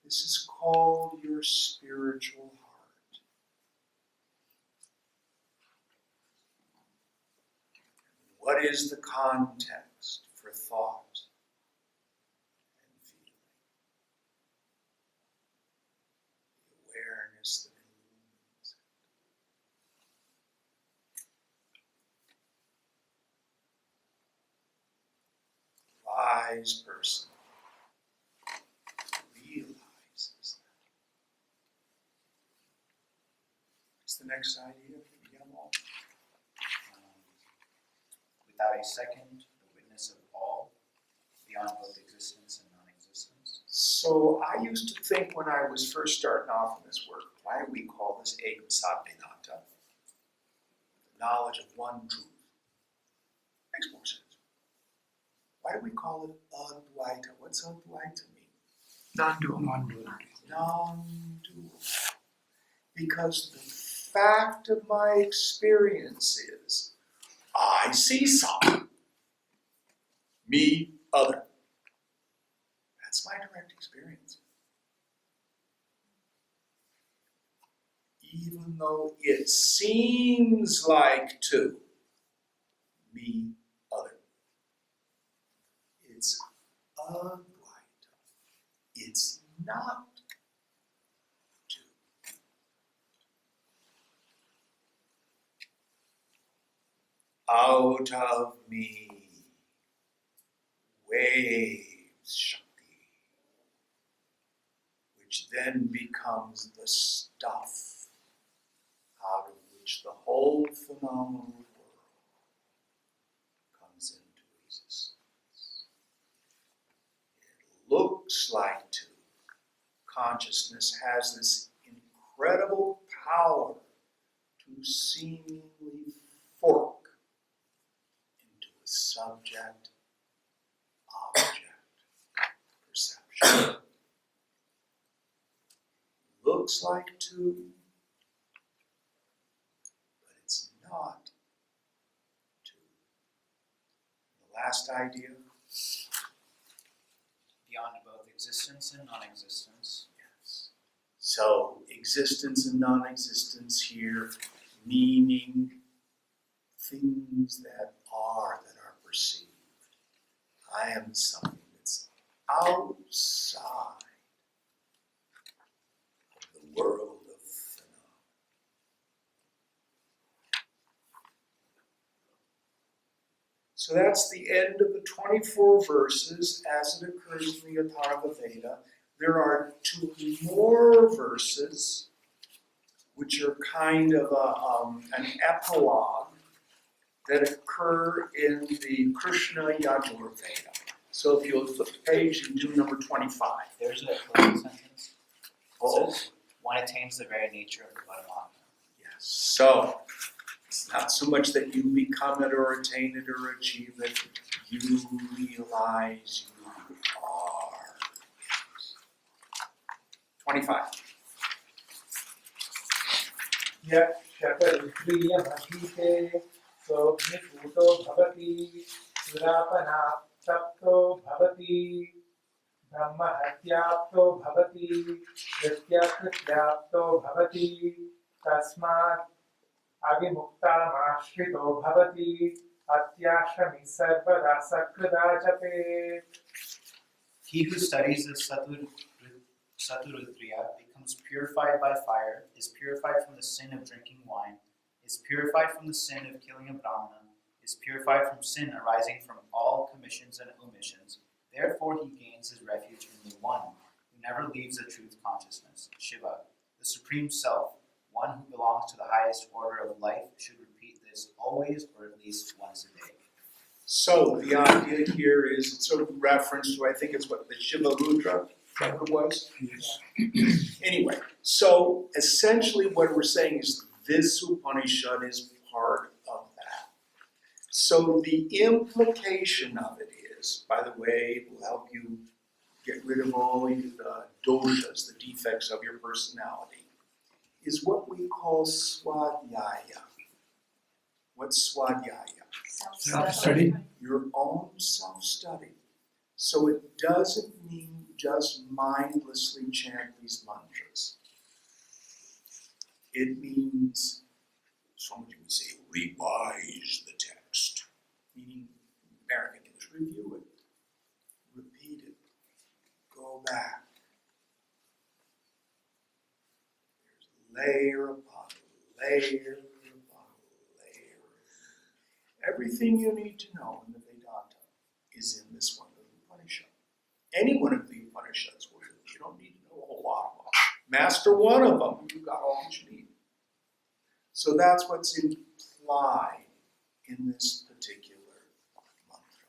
this is called your spiritual heart. What is the context for thought and feeling? The awareness that illumines it. The wise person realizes that. What's the next idea for the young all? Without a second, the witness of all, beyond both existence and non-existence. So I used to think when I was first starting off in this work, why do we call this Ekam Satvedanta? The knowledge of one truth. Makes more sense. Why do we call it Advaita? What's Advaita mean? Non-dual. Non-dual. Because the fact of my experience is, I see something. Me, other. That's my direct experience. Even though it seems like two. Me, other. It's Advaita. It's not two. Out of me waves Shakti, which then becomes the stuff out of which the whole phenomenal world comes into existence. It looks like two. Consciousness has this incredible power to seemingly fork into a subject-object perception. looks like two, but it's not two. The last idea, Beyond both existence and non-existence. yes. So existence and non-existence here, meaning things that are perceived. I am something that's outside of the world of phenomena. So that's the end of the 24 verses as it occurs in the Atharva Veda. There are 2 more verses which are kind of an epilogue that occur in the Krishna Yajur Veda. So if you'll flip the page and do number 25. There's a closing sentence. Oh. It says, one attains the very nature of the Paramatma. Yes. So it's not so much that you become it or attain it or achieve it. You realize you are. 25. यक्षपरिप्रियमधीते सोऽग्निपूतो भवति सुरापनाप्तप्तो भवति ब्रह्महत्याप्तो भवति नित्याकृत्याप्तो भवति तस्मात् अविमुक्तामाश्रितो भवति अत्याश्रमी सर्वदा सकृदा जपेत्. He who studies the Saturudriya becomes purified by fire, is purified from the sin of drinking wine, is purified from the sin of killing a Brahmana, is purified from sin arising from all commissions and omissions. Therefore he gains his refuge in the One, who never leaves the truth consciousness, Shiva, the Supreme Self. One who belongs to the highest order of life should repeat this always or at least once a day. So the idea here is it's sort of reference to, I think it's what the Shiva Rudra chakra was. Anyway, so essentially what we're saying is this Upanishad is part of that. So the implication of it is, by the way, it will help you get rid of all the doshas, the defects of your personality, is what we call swadhyaya. What's swadhyaya? Self-study. Your own self-study. So it doesn't mean just mindlessly chant these mantras. It means, somebody would say, revise the text. Meaning, American English, review it, repeat it, go back. There's layer upon layer upon layer. Everything you need to know in the Vedanta is in this one of the Upanishad. Any one of the Upanishads will do. You don't need to know a whole lot of them. Master one of them, you've got all that you need. So that's what's implied in this particular mantra.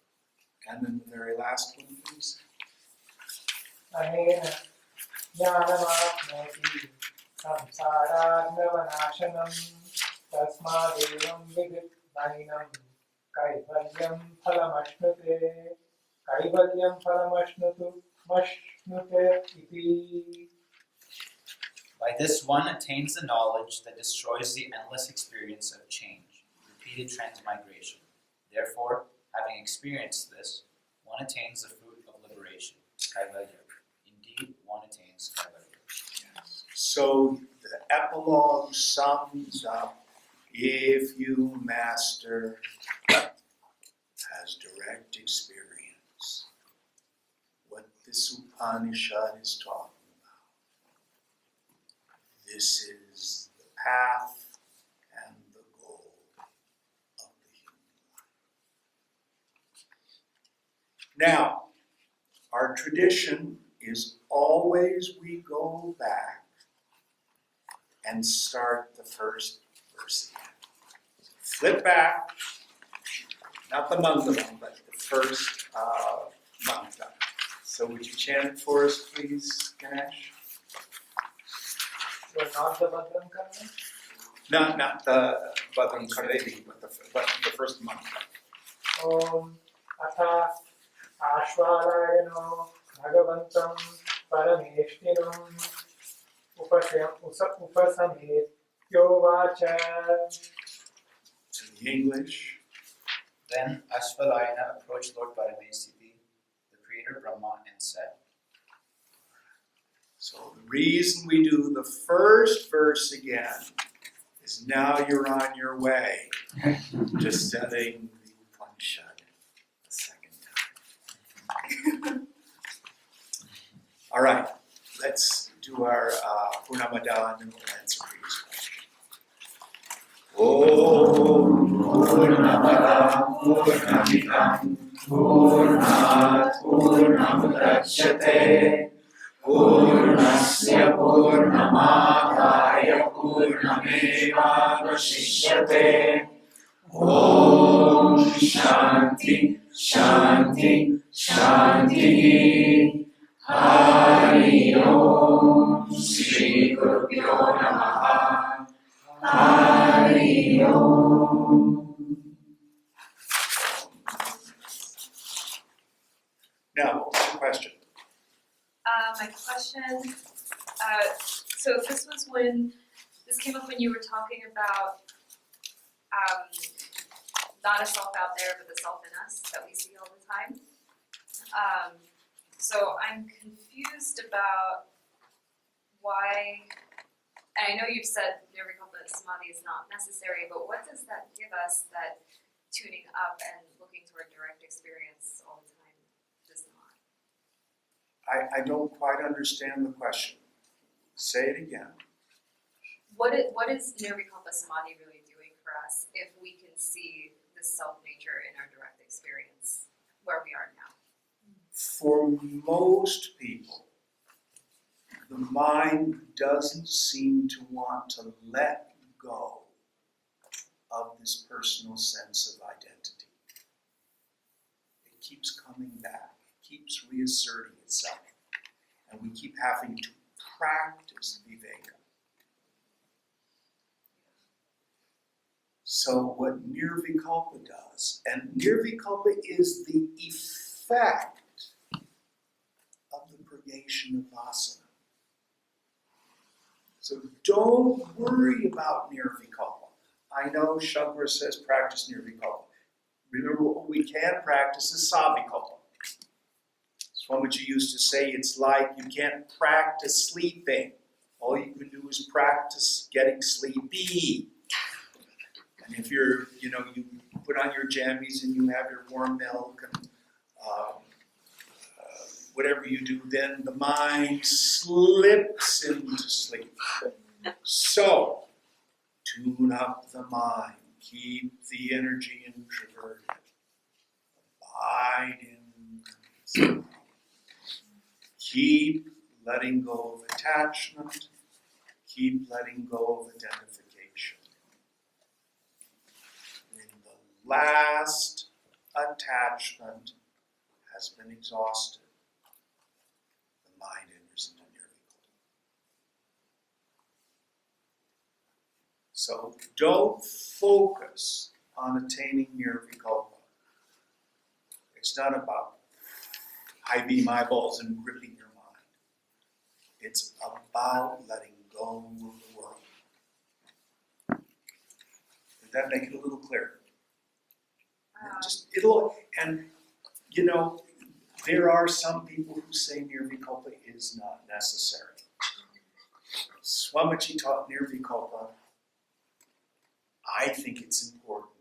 And then the very last one, please. अनेन ज्ञानमाप्नोति संसारार्णवनाशनं तस्मादेवं विदित्वैनं कैवल्यं फलमश्नुते कैवल्यं फलमश्नुते इति. By this one attains the knowledge that destroys the endless experience of change, repeated transmigration. Therefore, having experienced this, one attains the fruit of liberation, Kaivalya. Indeed, one attains Kaivalya. So the epilogue sums up, if you master as direct experience what this Upanishad is talking about, this is the path and the goal of the human life. Now, our tradition is always we go back and start the first verse again. Flip back, not the Mangalam, but the first mantra. So would you chant it for us, please, Ganesh? So not the Badram Karma? Not the Badram Kareli, but the first mantra. Om Atha Ashwarayano Bhagavantam Parameshtiram उपसमेत्योवाच. To the English. Then Ashvalayana approached Lord Paramesiti, the creator Brahma, and said, So the reason we do the first verse again is now you're on your way to studying the Upanishad the second time. All right, let's do our Purnamada and then we'll answer Priya's question. Om Purnamada Purnamidam Purnat Purnamudachyate Purnasya Purnamadaya Purnamevavashishyate. Om Shanti Shanti Shanti. Hari Om Shri Gurubhyo Namaha. Hari Om. Now, what's your question? My question, so this came up when you were talking about not a self out there, but the self in us that we see all the time. So I'm confused about why, and I know you've said Nirvikalpa Samadhi is not necessary, but what does that give us that tuning up and looking toward direct experience all the time does not? I don't quite understand the question. Say it again. What is Nirvikalpa Samadhi really doing for us if we can see the self nature in our direct experience where we are now? For most people, the mind doesn't seem to want to let go of this personal sense of identity. It keeps coming back. It keeps reasserting itself. And we keep having to practice viveka. So what Nirvikalpa does, and Nirvikalpa is the effect of the purgation of vasana. So don't worry about Nirvikalpa. I know Shankara says practice Nirvikalpa. Remember, what we can practice is Savikalpa. Swamiji used to say it's like you can't practice sleeping. All you can do is practice getting sleepy. And if you're, you put on your jammies and you have your warm milk and whatever you do, then the mind slips into sleep. So, tune up the mind. Keep the energy introverted. Abide in. Keep letting go of attachment. Keep letting go of identification. When the last attachment has been exhausted, the mind enters into Nirvikalpa. So don't focus on attaining Nirvikalpa. It's not about high beam eyeballs and gripping your mind. It's about letting go of the world. Did that make it a little clearer? There are some people who say Nirvikalpa is not necessary. Swamiji taught Nirvikalpa. I think it's important.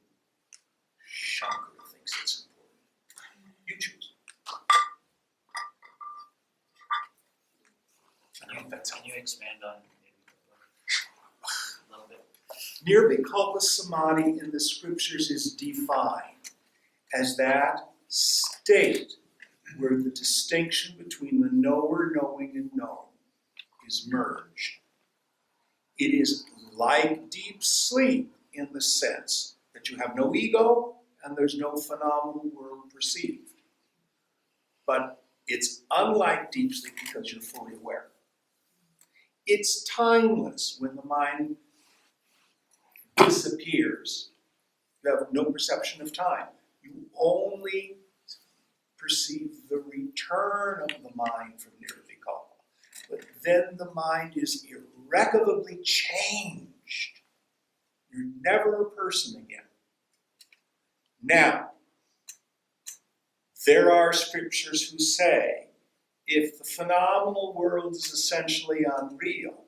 Shankara thinks it's important. You choose. I hope that's Can you expand on Nirvikalpa a little bit? Nirvikalpa Samadhi in the scriptures is defined as that state where the distinction between the knower, knowing, and known is merged. It is like deep sleep in the sense that you have no ego and there's no phenomenal world perceived. But it's unlike deep sleep because you're fully aware. It's timeless when the mind disappears. You have no perception of time. You only perceive the return of the mind from Nirvikalpa. but then the mind is irrevocably changed. You're never a person again. Now, there are scriptures who say, if the phenomenal world is essentially unreal,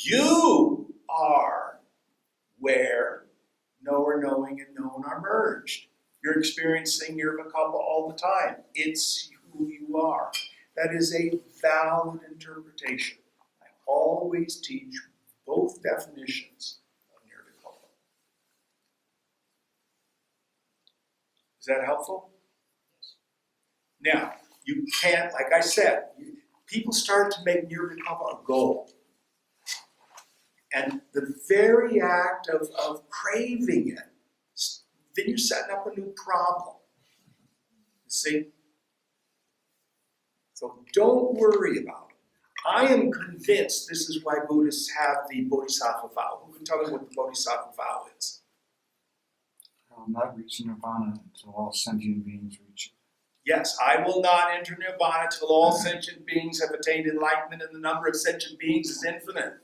you are where knower, knowing, and known are merged. You're experiencing Nirvikalpa all the time. It's who you are. That is a valid interpretation. I always teach both definitions of Nirvikalpa. Is that helpful? Now, you can't, like I said, people start to make Nirvikalpa a goal. And the very act of craving it, then you're setting up a new problem. You see? So don't worry about it. I am convinced this is why Buddhists have the Bodhisattva vow. Who can tell me what the Bodhisattva vow is? I will not reach nirvana until all sentient beings reach it. Yes, I will not enter nirvana till all sentient beings have attained enlightenment, and the number of sentient beings is infinite.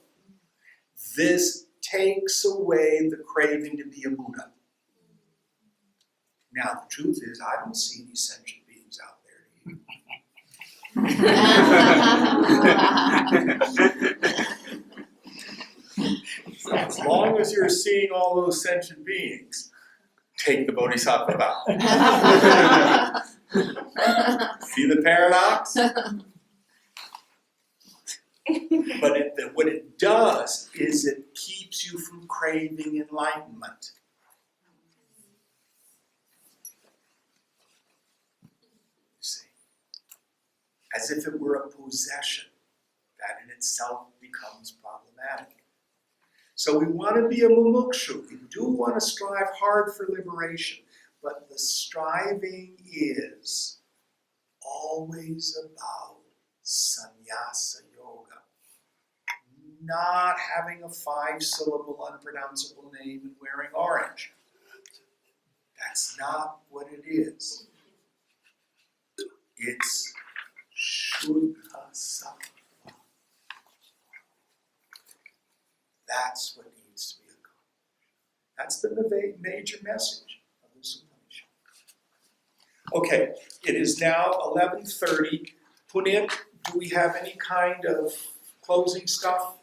This takes away the craving to be a Buddha. Now, the truth is, I don't see any sentient beings out there, do you? So as long as you're seeing all those sentient beings, take the Bodhisattva vow. See the paradox? But what it does is it keeps you from craving enlightenment. You see, as if it were a possession, that in itself becomes problematic. So we want to be a mumukshu. We do want to strive hard for liberation, but the striving is always about sannyasa yoga. Not having a 5-syllable unpronounceable name and wearing orange. That's not what it is. It's Shuddha Sattva. That's what needs to be accomplished. That's been the major message of this Upanishad. Okay, it is now 11:30. Punit, do we have any kind of closing stuff?